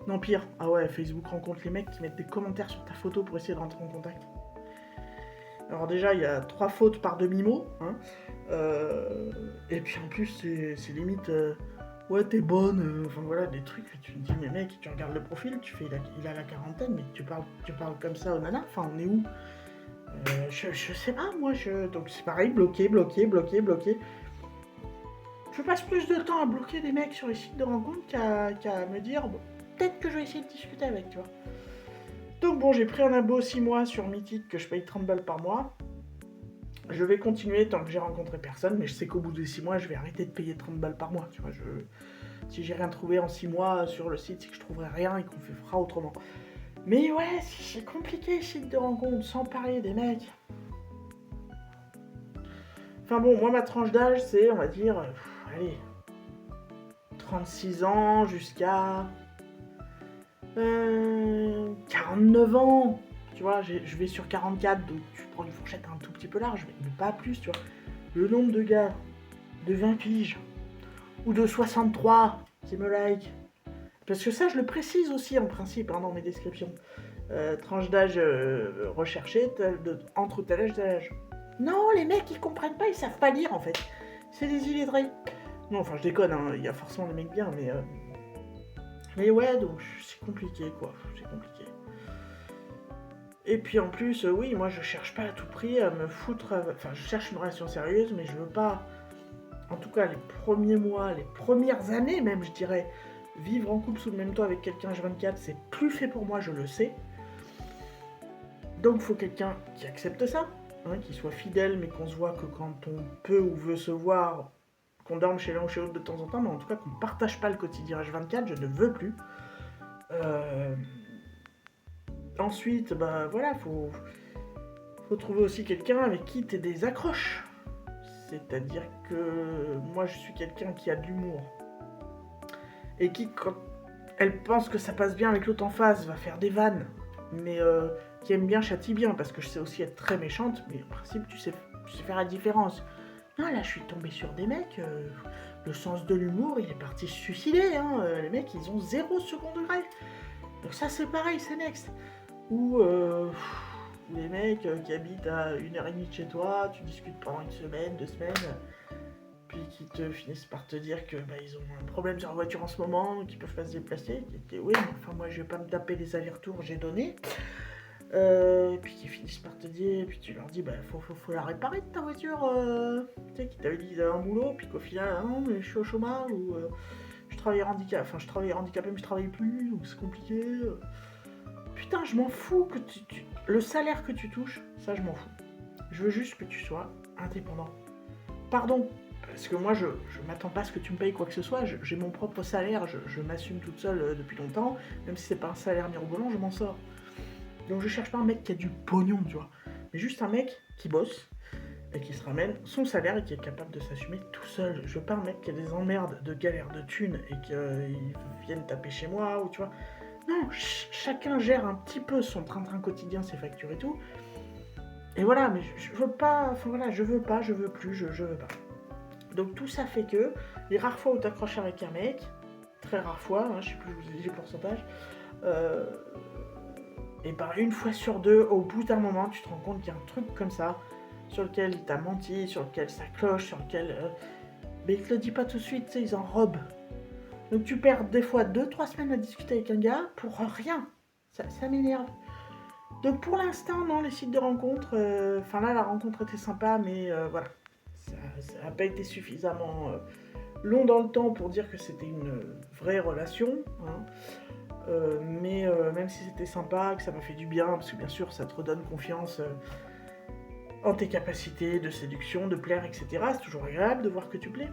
non pire, ah ouais, Facebook rencontre les mecs qui mettent des commentaires sur ta photo pour essayer de rentrer en contact. Alors déjà, il y a 3 fautes par demi-mot, hein. Et puis en plus, c'est limite, ouais, t'es bonne, enfin voilà, des trucs, tu te dis, mais mec, tu regardes le profil, tu fais, il a la quarantaine, mais tu parles comme ça aux nanas, enfin, on est où? Je sais pas, moi, donc c'est pareil, bloqué. Je passe plus de temps à bloquer des mecs sur les sites de rencontres qu'à me dire, bon, peut-être que je vais essayer de discuter avec, tu vois. Donc bon, j'ai pris un abo 6 mois sur Mythique que je paye 30 balles par mois. Je vais continuer tant que j'ai rencontré personne, mais je sais qu'au bout de 6 mois, je vais arrêter de payer 30 balles par mois. Tu vois, si j'ai rien trouvé en 6 mois sur le site, c'est que je trouverai rien et qu'on fera autrement. Mais ouais, c'est compliqué, site de rencontre, sans parler des mecs. Enfin bon, moi ma tranche d'âge, c'est, on va dire, allez, 36 ans jusqu'à 49 ans. Tu vois, je vais sur 44, donc tu prends une fourchette un tout petit peu large, mais pas plus, tu vois. Le nombre de gars de 20 piges ou de 63 qui me like. Parce que ça, je le précise aussi en principe dans mes descriptions. Tranche d'âge recherchée, entre tel âge et tel âge. Non, les mecs, ils comprennent pas, ils savent pas lire en fait. C'est des illettrés. Non, enfin, je déconne, il y a forcément des mecs bien, mais ouais, donc c'est compliqué quoi, c'est compliqué. Et puis en plus, oui, moi je cherche pas à tout prix à me foutre. Enfin, je cherche une relation sérieuse, mais je veux pas, en tout cas les premiers mois, les premières années même, je dirais, vivre en couple sous le même toit avec quelqu'un H24, c'est plus fait pour moi, je le sais. Donc il faut quelqu'un qui accepte ça, qui soit fidèle, mais qu'on se voit que quand on peut ou veut se voir, qu'on dorme chez l'un ou chez l'autre de temps en temps, mais en tout cas qu'on partage pas le quotidien H24, je ne veux plus. Ensuite, bah voilà, faut trouver aussi quelqu'un avec qui t'aies des accroches. C'est-à-dire que moi je suis quelqu'un qui a de l'humour. Et qui, quand elle pense que ça passe bien avec l'autre en face, va faire des vannes. Mais qui aime bien châtie bien, parce que je sais aussi être très méchante, mais en principe tu sais faire la différence. Non, là je suis tombée sur des mecs, le sens de l'humour il est parti se suicider, les mecs ils ont 0 second degré. Donc ça c'est pareil, c'est next. Ou les mecs qui habitent à 1h30 de chez toi, tu discutes pendant une semaine, 2 semaines, puis qui te finissent par te dire que ils ont un problème sur la voiture en ce moment, qu'ils peuvent pas se déplacer. Oui, mais enfin moi je vais pas me taper les allers-retours, j'ai donné. Puis qui finissent par te dire, puis tu leur dis faut la réparer ta voiture, tu sais, qui t'avait dit qu'ils avaient un boulot, puis qu'au final non mais je suis au chômage, ou je travaillais handicapé mais je travaille plus, donc c'est compliqué. Putain, je m'en fous que le salaire que tu touches, ça je m'en fous. Je veux juste que tu sois indépendant. Pardon, parce que moi je m'attends pas à ce que tu me payes quoi que ce soit, j'ai mon propre salaire, je m'assume toute seule depuis longtemps, même si c'est pas un salaire mirobolant, je m'en sors. Donc je cherche pas un mec qui a du pognon, tu vois, mais juste un mec qui bosse et qui se ramène son salaire et qui est capable de s'assumer tout seul. Je veux pas un mec qui a des emmerdes de galère de thunes et qu'ils viennent taper chez moi, ou tu vois. Non, chacun gère un petit peu son train-train quotidien, ses factures et tout. Et voilà, mais je veux pas, enfin voilà, je veux plus, je veux pas. Donc tout ça fait que, les rares fois où t'accroches avec un mec, très rares fois, je sais plus, je vous ai dit le pourcentage, et une fois sur deux, au bout d'un moment, tu te rends compte qu'il y a un truc comme ça, sur lequel il t'a menti, sur lequel ça cloche, sur lequel... mais il te le dit pas tout de suite, tu sais, ils enrobent. Donc tu perds des fois 2-3 semaines à discuter avec un gars pour rien. Ça m'énerve. Donc pour l'instant, non, les sites de rencontres, là la rencontre était sympa, mais voilà. Ça n'a pas été suffisamment long dans le temps pour dire que c'était une vraie relation. Mais même si c'était sympa, que ça m'a fait du bien, parce que bien sûr ça te redonne confiance en tes capacités de séduction, de plaire, etc. C'est toujours agréable de voir que tu plais.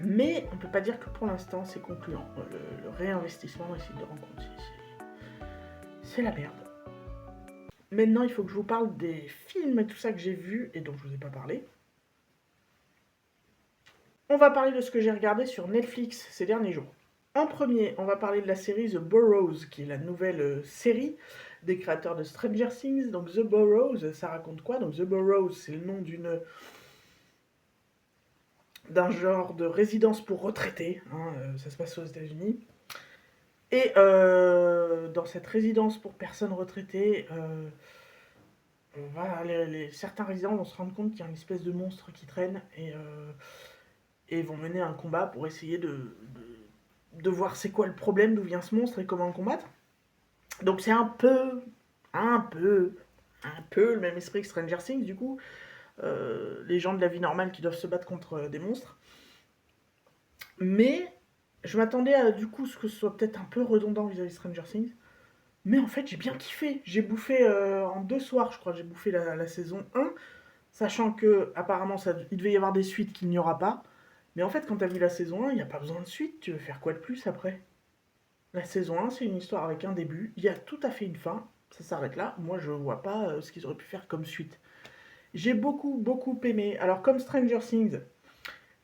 Mais on peut pas dire que pour l'instant c'est concluant. Le réinvestissement dans les sites de rencontres, c'est la merde. Maintenant il faut que je vous parle des films et tout ça que j'ai vus et dont je vous ai pas parlé. On va parler de ce que j'ai regardé sur Netflix ces derniers jours. En premier, on va parler de la série The Burrows, qui est la nouvelle série des créateurs de Stranger Things. Donc The Burrows, ça raconte quoi? Donc The Burrows, c'est le nom d'un genre de résidence pour retraités, ça se passe aux États-Unis. Et dans cette résidence pour personnes retraitées, certains résidents vont se rendre compte qu'il y a une espèce de monstre qui traîne et vont mener un combat pour essayer de voir c'est quoi le problème, d'où vient ce monstre et comment le combattre. Donc c'est un peu le même esprit que Stranger Things du coup. Les gens de la vie normale qui doivent se battre contre des monstres. Mais je m'attendais à du coup ce que ce soit peut-être un peu redondant vis-à-vis de Stranger Things. Mais en fait, j'ai bien kiffé. J'ai bouffé en 2 soirs, je crois, j'ai bouffé la saison 1, sachant que apparemment il devait y avoir des suites qu'il n'y aura pas. Mais en fait, quand t'as vu la saison 1, il n'y a pas besoin de suite. Tu veux faire quoi de plus après? La saison 1, c'est une histoire avec un début. Il y a tout à fait une fin. Ça s'arrête là. Moi, je vois pas ce qu'ils auraient pu faire comme suite. J'ai beaucoup, beaucoup aimé. Alors, comme Stranger Things,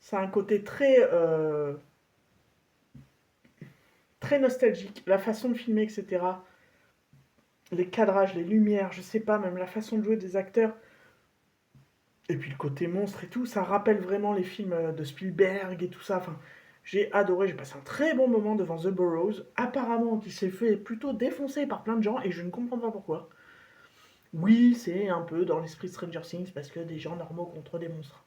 ça a un côté très nostalgique. La façon de filmer, etc. Les cadrages, les lumières, je sais pas, même la façon de jouer des acteurs. Et puis le côté monstre et tout, ça rappelle vraiment les films de Spielberg et tout ça. Enfin, j'ai adoré, j'ai passé un très bon moment devant The Burrows. Apparemment, qui s'est fait plutôt défoncer par plein de gens et je ne comprends pas pourquoi. Oui, c'est un peu dans l'esprit de Stranger Things parce que des gens normaux contre des monstres.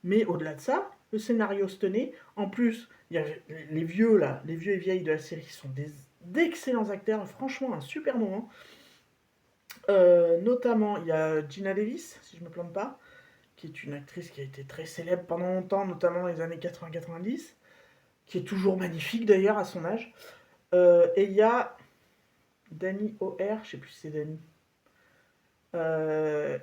Mais au-delà de ça, le scénario se tenait. En plus, il y avait les vieux là, les vieux et vieilles de la série qui sont d'excellents acteurs. Franchement, un super moment. Notamment, il y a Gina Davis, si je me plante pas, qui est une actrice qui a été très célèbre pendant longtemps, notamment dans les années 80-90, qui est toujours magnifique d'ailleurs à son âge. Et il y a Danny O'Hare, je sais plus si c'est Danny.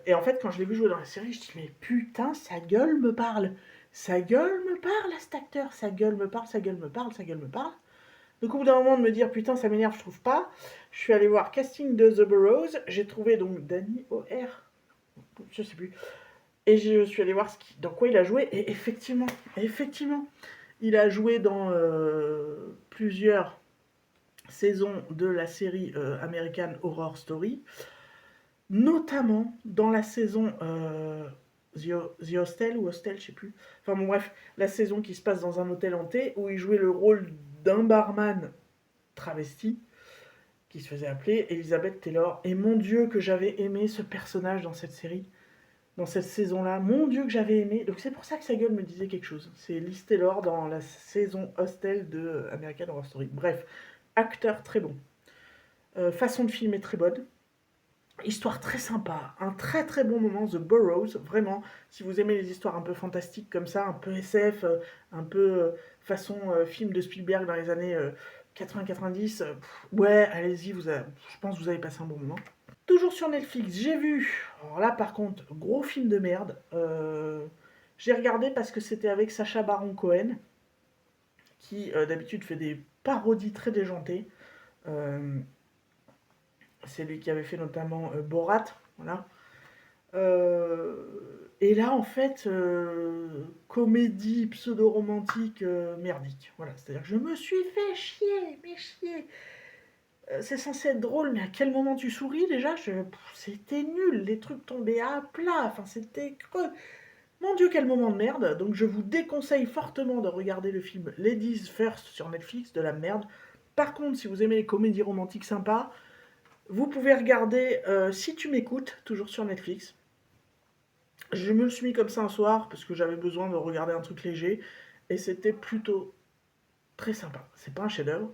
Et en fait, quand je l'ai vu jouer dans la série, je dis mais putain, sa gueule me parle. Sa gueule me parle à cet acteur. Sa gueule me parle, sa gueule me parle, sa gueule me parle. Donc au bout d'un moment de me dire putain, ça m'énerve, je trouve pas. Je suis allé voir casting de The Burrows. J'ai trouvé donc Danny O'Hare. Je sais plus. Et je suis allé voir dans quoi il a joué. Et effectivement, il a joué dans plusieurs saisons de la série American Horror Story, notamment dans la saison The Hostel ou Hostel, je sais plus. Enfin bon bref, la saison qui se passe dans un hôtel hanté où il jouait le rôle d'un barman travesti qui se faisait appeler Elizabeth Taylor. Et mon Dieu que j'avais aimé ce personnage dans cette série. Dans cette saison-là. Mon Dieu que j'avais aimé. Donc c'est pour ça que sa gueule me disait quelque chose. C'est Liz Taylor dans la saison Hostel de American Horror Story. Bref, acteur très bon. Façon de filmer très bonne. Histoire très sympa. Un très très bon moment. The Burrows. Vraiment, si vous aimez les histoires un peu fantastiques comme ça, un peu SF, un peu façon film de Spielberg dans les années 80-90, ouais, allez-y, je pense que vous avez passé un bon moment. Toujours sur Netflix, j'ai vu. Alors là, par contre, gros film de merde. J'ai regardé parce que c'était avec Sacha Baron Cohen, qui d'habitude fait des parodies très déjantées. Euh, c'est lui qui avait fait notamment Borat, voilà. Et là, en fait, comédie pseudo-romantique merdique. Voilà, c'est-à-dire que je me suis fait chier, mais chier. C'est censé être drôle, mais à quel moment tu souris déjà? C'était nul, les trucs tombaient à plat, enfin c'était creux. Mon Dieu, quel moment de merde. Donc je vous déconseille fortement de regarder le film Ladies First sur Netflix, de la merde. Par contre, si vous aimez les comédies romantiques sympas, vous pouvez regarder Si tu m'écoutes, toujours sur Netflix. Je me le suis mis comme ça un soir parce que j'avais besoin de regarder un truc léger et c'était plutôt très sympa. C'est pas un chef-d'œuvre,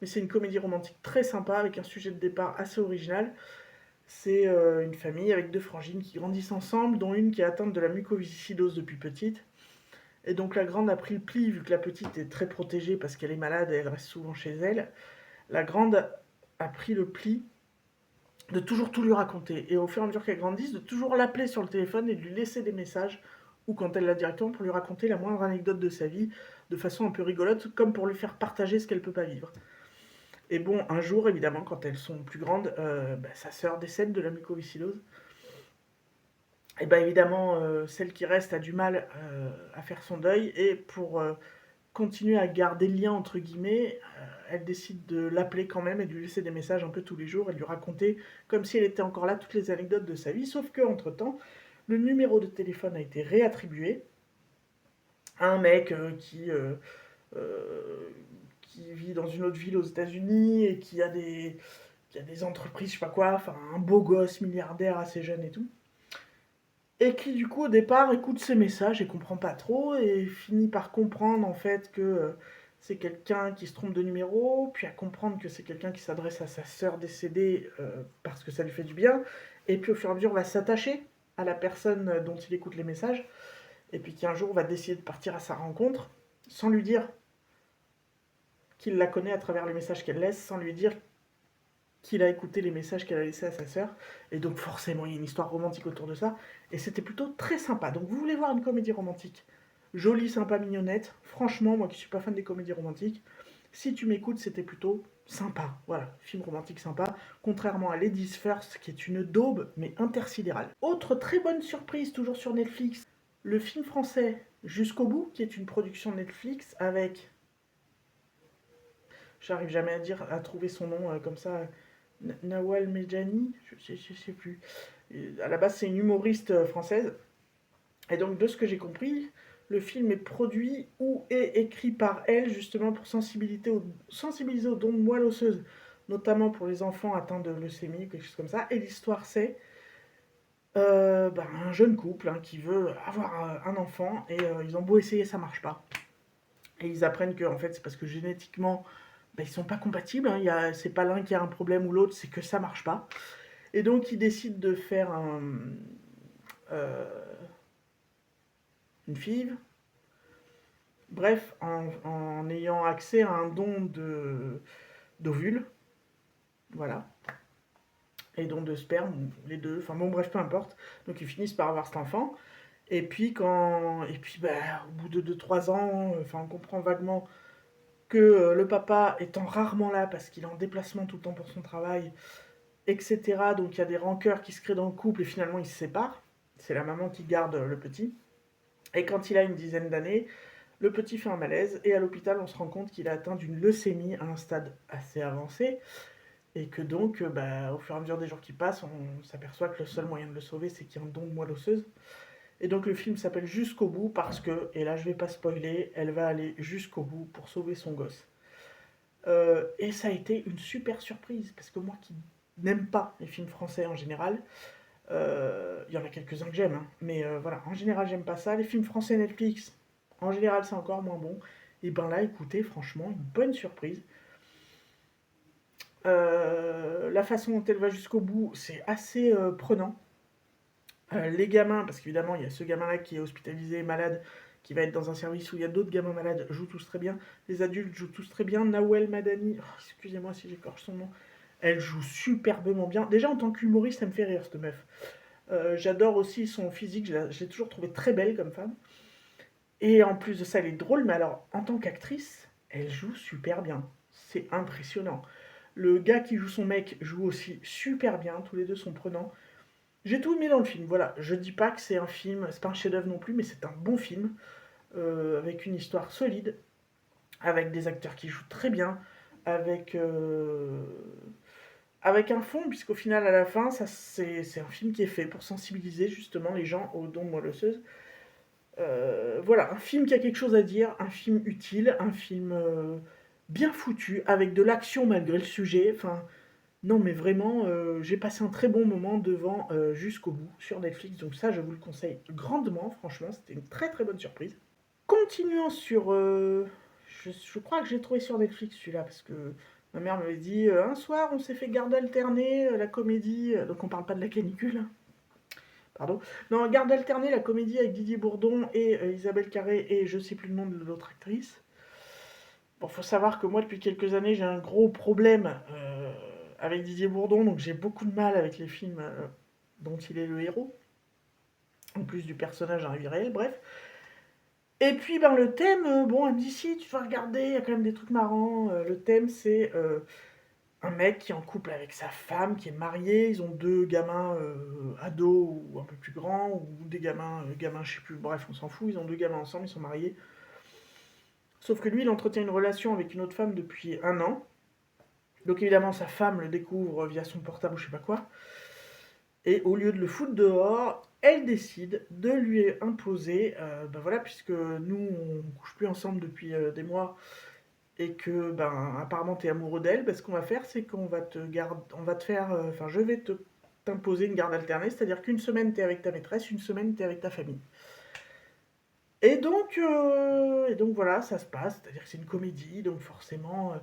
mais c'est une comédie romantique très sympa avec un sujet de départ assez original. C'est une famille avec deux frangines qui grandissent ensemble, dont une qui est atteinte de la mucoviscidose depuis petite. Et donc la grande a pris le pli, vu que la petite est très protégée parce qu'elle est malade et elle reste souvent chez elle. La grande a pris le pli de toujours tout lui raconter. Et au fur et à mesure qu'elle grandit, de toujours l'appeler sur le téléphone et de lui laisser des messages, ou quand elle l'a directement, pour lui raconter la moindre anecdote de sa vie, de façon un peu rigolote, comme pour lui faire partager ce qu'elle peut pas vivre. Et bon, un jour, évidemment, quand elles sont plus grandes, sa sœur décède de la mucoviscidose. Et bien évidemment, celle qui reste a du mal à faire son deuil. Et pour continuer à garder le lien, entre guillemets, elle décide de l'appeler quand même et de lui laisser des messages un peu tous les jours et de lui raconter, comme si elle était encore là, toutes les anecdotes de sa vie. Sauf qu'entre-temps, le numéro de téléphone a été réattribué à un mec euh, qui vit dans une autre ville aux États-Unis et qui a des entreprises, je sais pas quoi, enfin un beau gosse milliardaire assez jeune et tout. Et qui du coup au départ écoute ses messages et comprend pas trop et finit par comprendre en fait que c'est quelqu'un qui se trompe de numéro, puis à comprendre que c'est quelqu'un qui s'adresse à sa sœur décédée parce que ça lui fait du bien, et puis au fur et à mesure va s'attacher à la personne dont il écoute les messages, et puis qui un jour va décider de partir à sa rencontre sans lui dire qu'il la connaît à travers les messages qu'elle laisse, sans lui dire qu'il a écouté les messages qu'elle a laissés à sa sœur, et donc forcément il y a une histoire romantique autour de ça, et c'était plutôt très sympa. Donc vous voulez voir une comédie romantique jolie, sympa, mignonnette, franchement, moi qui suis pas fan des comédies romantiques, si tu m'écoutes, c'était plutôt sympa. Voilà, film romantique sympa, contrairement à Ladies First, qui est une daube, mais intersidérale. Autre très bonne surprise, toujours sur Netflix, le film français Jusqu'au bout, qui est une production Netflix avec... J'arrive jamais à trouver son nom comme ça. Nawal Medjani, je sais plus. À la base, c'est une humoriste française. Et donc, de ce que j'ai compris, le film est produit ou est écrit par elle, justement pour sensibiliser aux dons de moelle osseuse, notamment pour les enfants atteints de leucémie, quelque chose comme ça. Et l'histoire, c'est un jeune couple hein, qui veut avoir un enfant, et ils ont beau essayer, ça marche pas. Et ils apprennent que en fait, c'est parce que génétiquement, ils sont pas compatibles. Hein. C'est pas l'un qui a un problème ou l'autre, c'est que ça marche pas. Et donc, ils décident de faire euh, une FIV. Bref, en ayant accès à un don d'ovule, voilà, et don de sperme, les deux, enfin bon, bref, peu importe. Donc ils finissent par avoir cet enfant. Et puis, au bout de 2 3 ans, enfin, on comprend vaguement que le papa étant rarement là parce qu'il est en déplacement tout le temps pour son travail, etc. Donc il y a des rancœurs qui se créent dans le couple et finalement ils se séparent. C'est la maman qui garde le petit. Et quand il a une dizaine d'années, le petit fait un malaise et à l'hôpital on se rend compte qu'il a atteint d'une leucémie à un stade assez avancé et que donc au fur et à mesure des jours qui passent, on s'aperçoit que le seul moyen de le sauver c'est qu'il y a un don de moelle osseuse. Et donc le film s'appelle Jusqu'au bout parce que, et là je vais pas spoiler, elle va aller jusqu'au bout pour sauver son gosse. Et ça a été une super surprise, parce que moi qui n'aime pas les films français en général, il y en a quelques-uns que j'aime, hein, mais voilà, en général j'aime pas ça. Les films français Netflix, en général c'est encore moins bon. Et ben là, écoutez, franchement, une bonne surprise. La façon dont elle va jusqu'au bout, c'est assez prenant. Les gamins, parce qu'évidemment, il y a ce gamin-là qui est hospitalisé, malade, qui va être dans un service où il y a d'autres gamins malades, jouent tous très bien. Les adultes jouent tous très bien. Nawel Madani, oh, excusez-moi si j'écorche son nom, elle joue superbement bien. Déjà, en tant qu'humoriste, elle me fait rire, cette meuf. J'adore aussi son physique, je l'ai toujours trouvée très belle comme femme. Et en plus de ça, elle est drôle, mais alors, en tant qu'actrice, elle joue super bien. C'est impressionnant. Le gars qui joue son mec joue aussi super bien, tous les deux sont prenants. J'ai tout aimé dans le film, voilà. Je dis pas que c'est un film, c'est pas un chef-d'œuvre non plus, mais c'est un bon film, avec une histoire solide, avec des acteurs qui jouent très bien, avec, avec un fond, puisqu'au final, à la fin, c'est un film qui est fait pour sensibiliser justement les gens aux dons de moelle osseuse. Voilà, un film qui a quelque chose à dire, un film utile, un film bien foutu, avec de l'action malgré le sujet, enfin... Non, mais vraiment, j'ai passé un très bon moment devant Jusqu'au bout sur Netflix, donc ça, je vous le conseille grandement, franchement, c'était une très très bonne surprise. Continuons sur... je crois que j'ai trouvé sur Netflix celui-là, parce que ma mère m'avait dit un soir, on s'est fait garde alternée, la comédie, donc on parle pas de la canicule, hein, pardon. Non, garde alternée, la comédie avec Didier Bourdon et Isabelle Carré, et je sais plus le nom de l'autre actrice. Bon, faut savoir que moi, depuis quelques années, j'ai un gros problème avec Didier Bourdon, donc j'ai beaucoup de mal avec les films dont il est le héros, en plus du personnage dans la vie réelle, bref. Et puis, le thème, bon, elle me dit si, tu vas regarder, il y a quand même des trucs marrants. Le thème, c'est un mec qui est en couple avec sa femme, qui est marié, ils ont deux gamins ados ou un peu plus grands, ou des gamins, je sais plus, bref, on s'en fout, ils ont deux gamins ensemble, ils sont mariés. Sauf que lui, il entretient une relation avec une autre femme depuis 1 an. Donc évidemment, sa femme le découvre via son portable ou je sais pas quoi. Et au lieu de le foutre dehors, elle décide de lui imposer, voilà, puisque nous, on couche plus ensemble depuis des mois, et que, apparemment, t'es amoureux d'elle, ce qu'on va faire, c'est qu'on va on va te faire, enfin, je vais t'imposer une garde alternée, c'est-à-dire qu'une semaine t'es avec ta maîtresse, une semaine t'es avec ta famille. Et donc voilà, ça se passe, c'est-à-dire que c'est une comédie, donc forcément,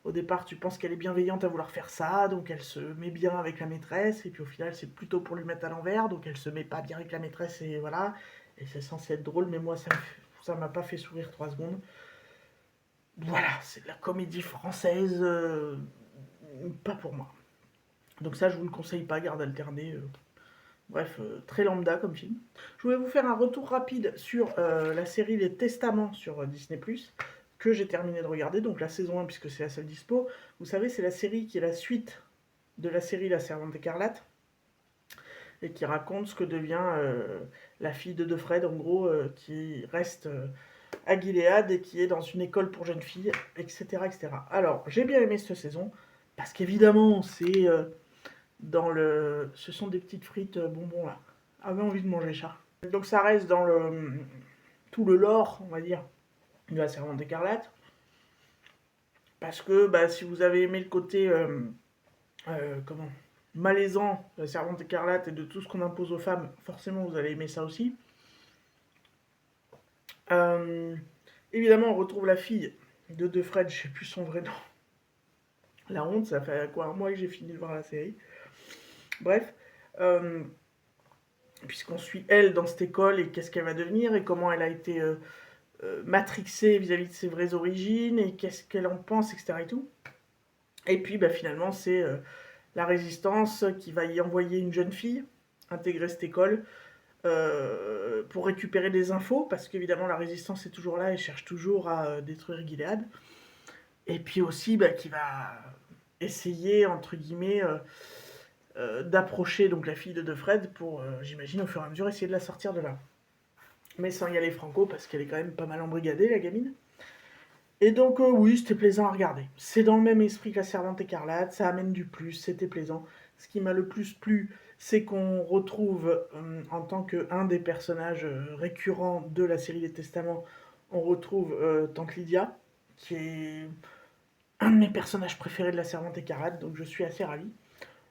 au départ, tu penses qu'elle est bienveillante à vouloir faire ça, donc elle se met bien avec la maîtresse, et puis au final, c'est plutôt pour lui mettre à l'envers, donc elle se met pas bien avec la maîtresse, et voilà. Et c'est censé être drôle, mais moi, ça m'a pas fait sourire 3 secondes. Voilà, c'est de la comédie française, pas pour moi. Donc ça, je vous le conseille pas, garde alternée. Bref, très lambda comme film. Je voulais vous faire un retour rapide sur la série Les Testaments sur Disney+, que j'ai terminé de regarder, donc la saison 1, puisque c'est la seule dispo. Vous savez, c'est la série qui est la suite de la série La Servante écarlate, et qui raconte ce que devient la fille de Fred, en gros, qui reste à Gilead et qui est dans une école pour jeunes filles, etc. etc. Alors, j'ai bien aimé cette saison, parce qu'évidemment, c'est ce sont des petites frites bonbons là. Avait envie de manger ça. Donc ça reste dans tout le lore, on va dire, de la Servante écarlate. Parce que bah, si vous avez aimé le côté comment malaisant de la Servante écarlate et de tout ce qu'on impose aux femmes, forcément vous allez aimer ça aussi. Euh, Évidemment, on retrouve la fille de Fred, je sais plus son vrai nom. La honte, ça fait quoi, un mois que j'ai fini de voir la série. Bref, puisqu'on suit elle dans cette école et qu'est-ce qu'elle va devenir et comment elle a été matrixée vis-à-vis de ses vraies origines et qu'est-ce qu'elle en pense, etc. Et tout. Et puis bah, finalement, c'est la résistance qui va y envoyer une jeune fille intégrer cette école pour récupérer des infos, parce qu'évidemment la résistance est toujours là et cherche toujours à détruire Gilead. Et puis aussi bah, qui va essayer, entre guillemets, d'approcher donc la fille de Fred pour, j'imagine, au fur et à mesure, essayer de la sortir de là. Mais sans y aller franco, parce qu'elle est quand même pas mal embrigadée, la gamine. Et donc, oui, c'était plaisant à regarder. C'est dans le même esprit que la Servante écarlate, ça amène du plus, c'était plaisant. Ce qui m'a le plus plu, c'est qu'on retrouve, en tant qu'un des personnages récurrents de la série des Testaments, on retrouve Tante Lydia, qui est un de mes personnages préférés de la Servante écarlate, donc je suis assez ravi.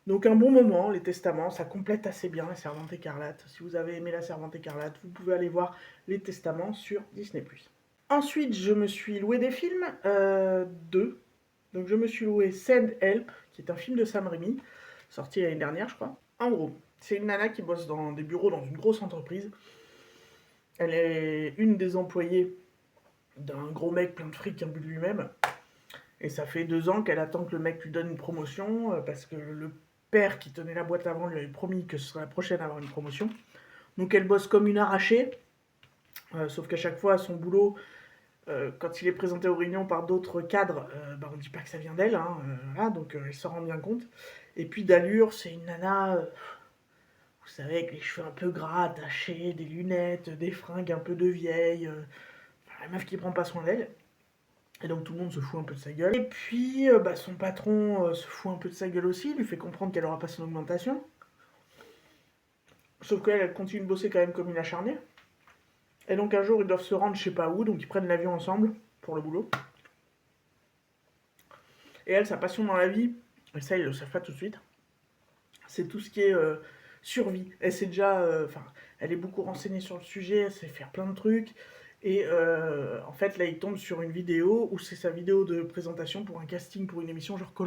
Donc un bon moment, les Testaments, ça complète assez bien la Servante écarlate. Si vous avez aimé la Servante écarlate, vous pouvez aller voir les Testaments sur Disney+. Ensuite, je me suis loué des films, deux. Donc je me suis loué Send Help, qui est un film de Sam Raimi, sorti l'année dernière, je crois. En gros, c'est une nana qui bosse dans des bureaux dans une grosse entreprise. Elle est une des employées d'un gros mec plein de fric imbu de lui-même. Et ça fait 2 ans qu'elle attend que le mec lui donne une promotion, parce que le père qui tenait la boîte avant lui avait promis que ce serait la prochaine à avoir une promotion. Donc elle bosse comme une arrachée, sauf qu'à chaque fois, son boulot, quand il est présenté aux réunions par d'autres cadres, bah, on ne dit pas que ça vient d'elle, hein, voilà, donc elle s'en rend bien compte. Et puis d'allure, c'est une nana, vous savez, avec les cheveux un peu gras, attachés, des lunettes, des fringues un peu de vieille, la meuf qui prend pas soin d'elle. Et donc tout le monde se fout un peu de sa gueule. Et puis bah, son patron se fout un peu de sa gueule aussi, lui fait comprendre qu'elle aura pas son augmentation. Sauf qu'elle, elle continue de bosser quand même comme une acharnée. Et donc un jour, ils doivent se rendre je sais pas où, donc ils prennent l'avion ensemble pour le boulot. Et elle, sa passion dans la vie, et ça, ils le savent pas tout de suite, c'est tout ce qui est survie. Elle sait déjà, elle est beaucoup renseignée sur le sujet, elle sait faire plein de trucs. Et en fait, là, il tombe sur une vidéo où c'est sa vidéo de présentation pour un casting pour une émission genre koh.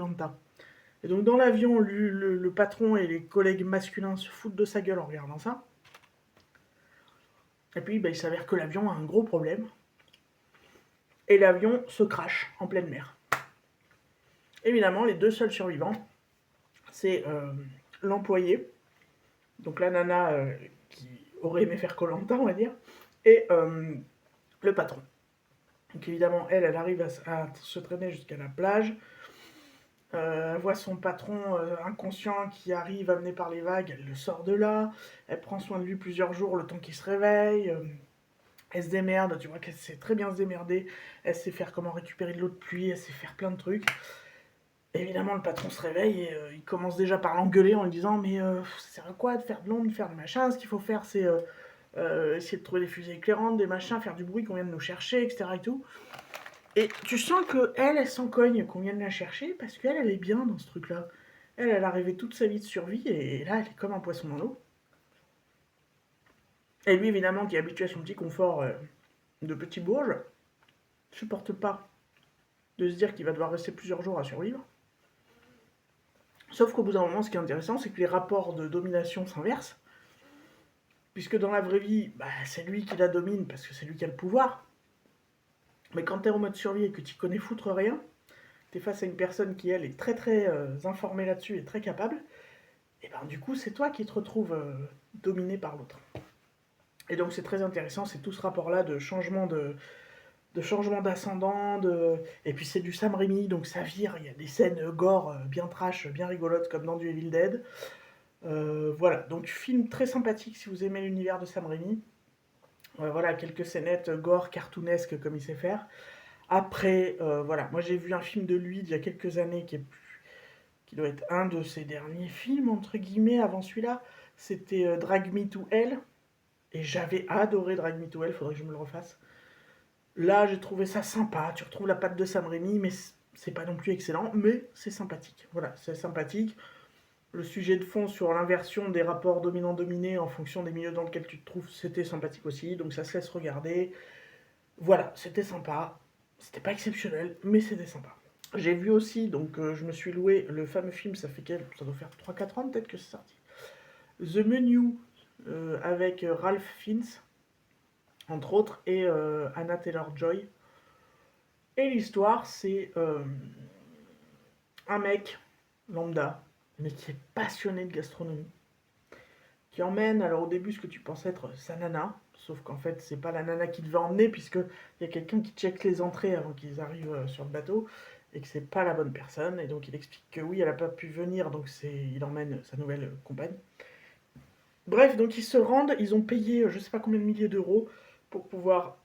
Et donc, dans l'avion, le patron et les collègues masculins se foutent de sa gueule en regardant ça. Et puis, bah, il s'avère que l'avion a un gros problème. Et l'avion se crache en pleine mer. Évidemment, les deux seuls survivants, c'est l'employé, donc la nana qui aurait aimé faire koh, on va dire, et le patron. Donc évidemment, elle arrive à se traîner jusqu'à la plage. Elle voit son patron inconscient qui arrive amené par les vagues, elle le sort de là. Elle prend soin de lui plusieurs jours, le temps qu'il se réveille. Elle se démerde, tu vois qu'elle sait très bien se démerder. Elle sait faire comment récupérer de l'eau de pluie, elle sait faire plein de trucs. Évidemment, le patron se réveille et il commence déjà par l'engueuler en lui disant mais ça sert à quoi de faire de l'ombre, de faire des machins. Ce qu'il faut faire, c'est essayer de trouver des fusées éclairantes, des machins, faire du bruit qu'on vient de nous chercher, etc. et tout. Et tu sens que elle s'en cogne qu'on vient de la chercher parce qu'elle, elle est bien dans ce truc-là. Elle a rêvé toute sa vie de survie et là, elle est comme un poisson dans l'eau. Et lui, évidemment, qui est habitué à son petit confort de petit bourge, supporte pas de se dire qu'il va devoir rester plusieurs jours à survivre. Sauf qu'au bout d'un moment, ce qui est intéressant, c'est que les rapports de domination s'inversent. Puisque dans la vraie vie, bah, c'est lui qui la domine parce que c'est lui qui a le pouvoir. Mais quand t'es en mode survie et que tu connais foutre rien, tu es face à une personne qui, elle, est très très informée là-dessus et très capable, et ben du coup, c'est toi qui te retrouves dominé par l'autre. Et donc c'est très intéressant, c'est tout ce rapport-là de changement d'ascendant, et puis c'est du Sam Raimi, donc ça vire, il y a des scènes gore bien trash, bien rigolotes, comme dans du Evil Dead. Voilà, donc film très sympathique si vous aimez l'univers de Sam Raimi. Voilà, quelques scénettes gore, cartoonesques comme il sait faire. Après, voilà, moi j'ai vu un film de lui d'il y a quelques années qui doit être un de ses derniers films, entre guillemets, avant celui-là. C'était Drag Me to Hell, et j'avais adoré Drag Me to Hell, faudrait que je me le refasse. Là, j'ai trouvé ça sympa. Tu retrouves la patte de Sam Raimi, mais c'est pas non plus excellent, mais c'est sympathique. Voilà, c'est sympathique. Le sujet de fond sur l'inversion des rapports dominant-dominé en fonction des milieux dans lesquels tu te trouves, c'était sympathique aussi, donc ça se laisse regarder. Voilà, c'était sympa. C'était pas exceptionnel, mais c'était sympa. J'ai vu aussi, donc je me suis loué le fameux film, ça doit faire 3-4 ans peut-être que c'est sorti. The Menu, avec Ralph Fiennes, entre autres, et Anna Taylor-Joy. Et l'histoire, c'est un mec lambda, mais qui est passionné de gastronomie, qui emmène, alors au début, ce que tu penses être sa nana, sauf qu'en fait, c'est pas la nana qui devait emmener, puisqu'il y a quelqu'un qui check les entrées avant qu'ils arrivent sur le bateau, et que c'est pas la bonne personne, et donc il explique que oui, elle a pas pu venir, donc il emmène sa nouvelle compagne. Bref, donc ils se rendent, ils ont payé je sais pas combien de milliers d'euros pour pouvoir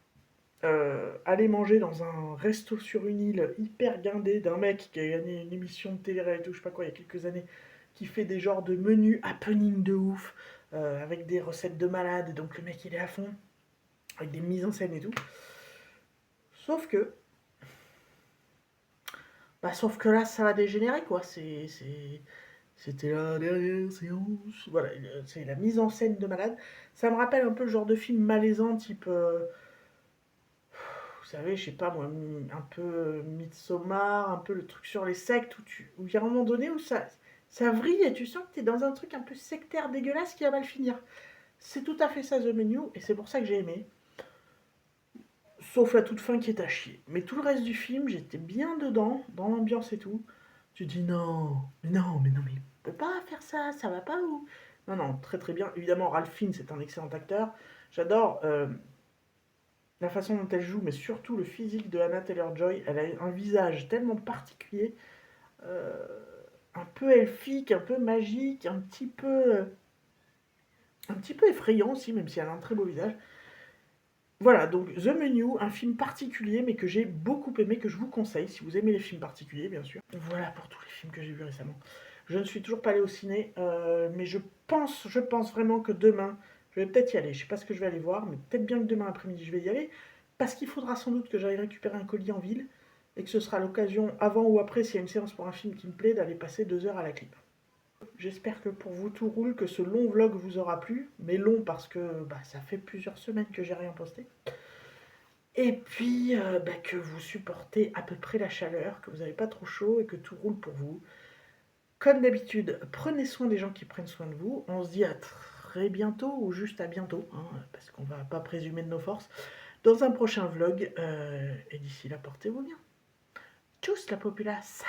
aller manger dans un resto sur une île hyper guindé d'un mec qui a gagné une émission de télé-réalité ou je sais pas quoi il y a quelques années, qui fait des genres de menus happening de ouf, avec des recettes de malade, et donc le mec il est à fond, avec des mises en scène et tout. Sauf que, sauf que là ça va dégénérer quoi, c'était la dernière séance, voilà, c'est la mise en scène de malade. Ça me rappelle un peu le genre de film malaisant type... vous savez, je sais pas moi, un peu Midsommar, un peu le truc sur les sectes, où il y a un moment donné où ça vrille et tu sens que t'es dans un truc un peu sectaire dégueulasse qui va mal finir. C'est tout à fait ça The Menu, et c'est pour ça que j'ai aimé. Sauf la toute fin qui est à chier. Mais tout le reste du film, j'étais bien dedans, dans l'ambiance et tout. Tu dis non, mais il peut pas faire ça, ça va pas ou... Non, non, très très bien. Évidemment, Ralph Fiennes, c'est un excellent acteur. J'adore la façon dont elle joue, mais surtout le physique de Anna Taylor-Joy. Elle a un visage tellement particulier, euh, un peu elfique, un peu magique, un petit peu effrayant aussi, même si elle a un très beau visage. Voilà, donc The Menu, un film particulier, mais que j'ai beaucoup aimé, que je vous conseille, si vous aimez les films particuliers, bien sûr. Voilà pour tous les films que j'ai vus récemment. Je ne suis toujours pas allé au ciné, mais je pense vraiment que demain, je vais peut-être y aller. Je sais pas ce que je vais aller voir, mais peut-être bien que demain après-midi, je vais y aller, parce qu'il faudra sans doute que j'aille récupérer un colis en ville, et que ce sera l'occasion, avant ou après, s'il y a une séance pour un film qui me plaît, d'aller passer 2 heures à la clip. J'espère que pour vous tout roule, que ce long vlog vous aura plu, mais long parce que ça fait plusieurs semaines que j'ai rien posté. Et puis que vous supportez à peu près la chaleur, que vous n'avez pas trop chaud et que tout roule pour vous. Comme d'habitude, prenez soin des gens qui prennent soin de vous. On se dit à très bientôt, ou juste à bientôt, hein, parce qu'on va pas présumer de nos forces, dans un prochain vlog. Et d'ici là, portez-vous bien. Tchuss la populace!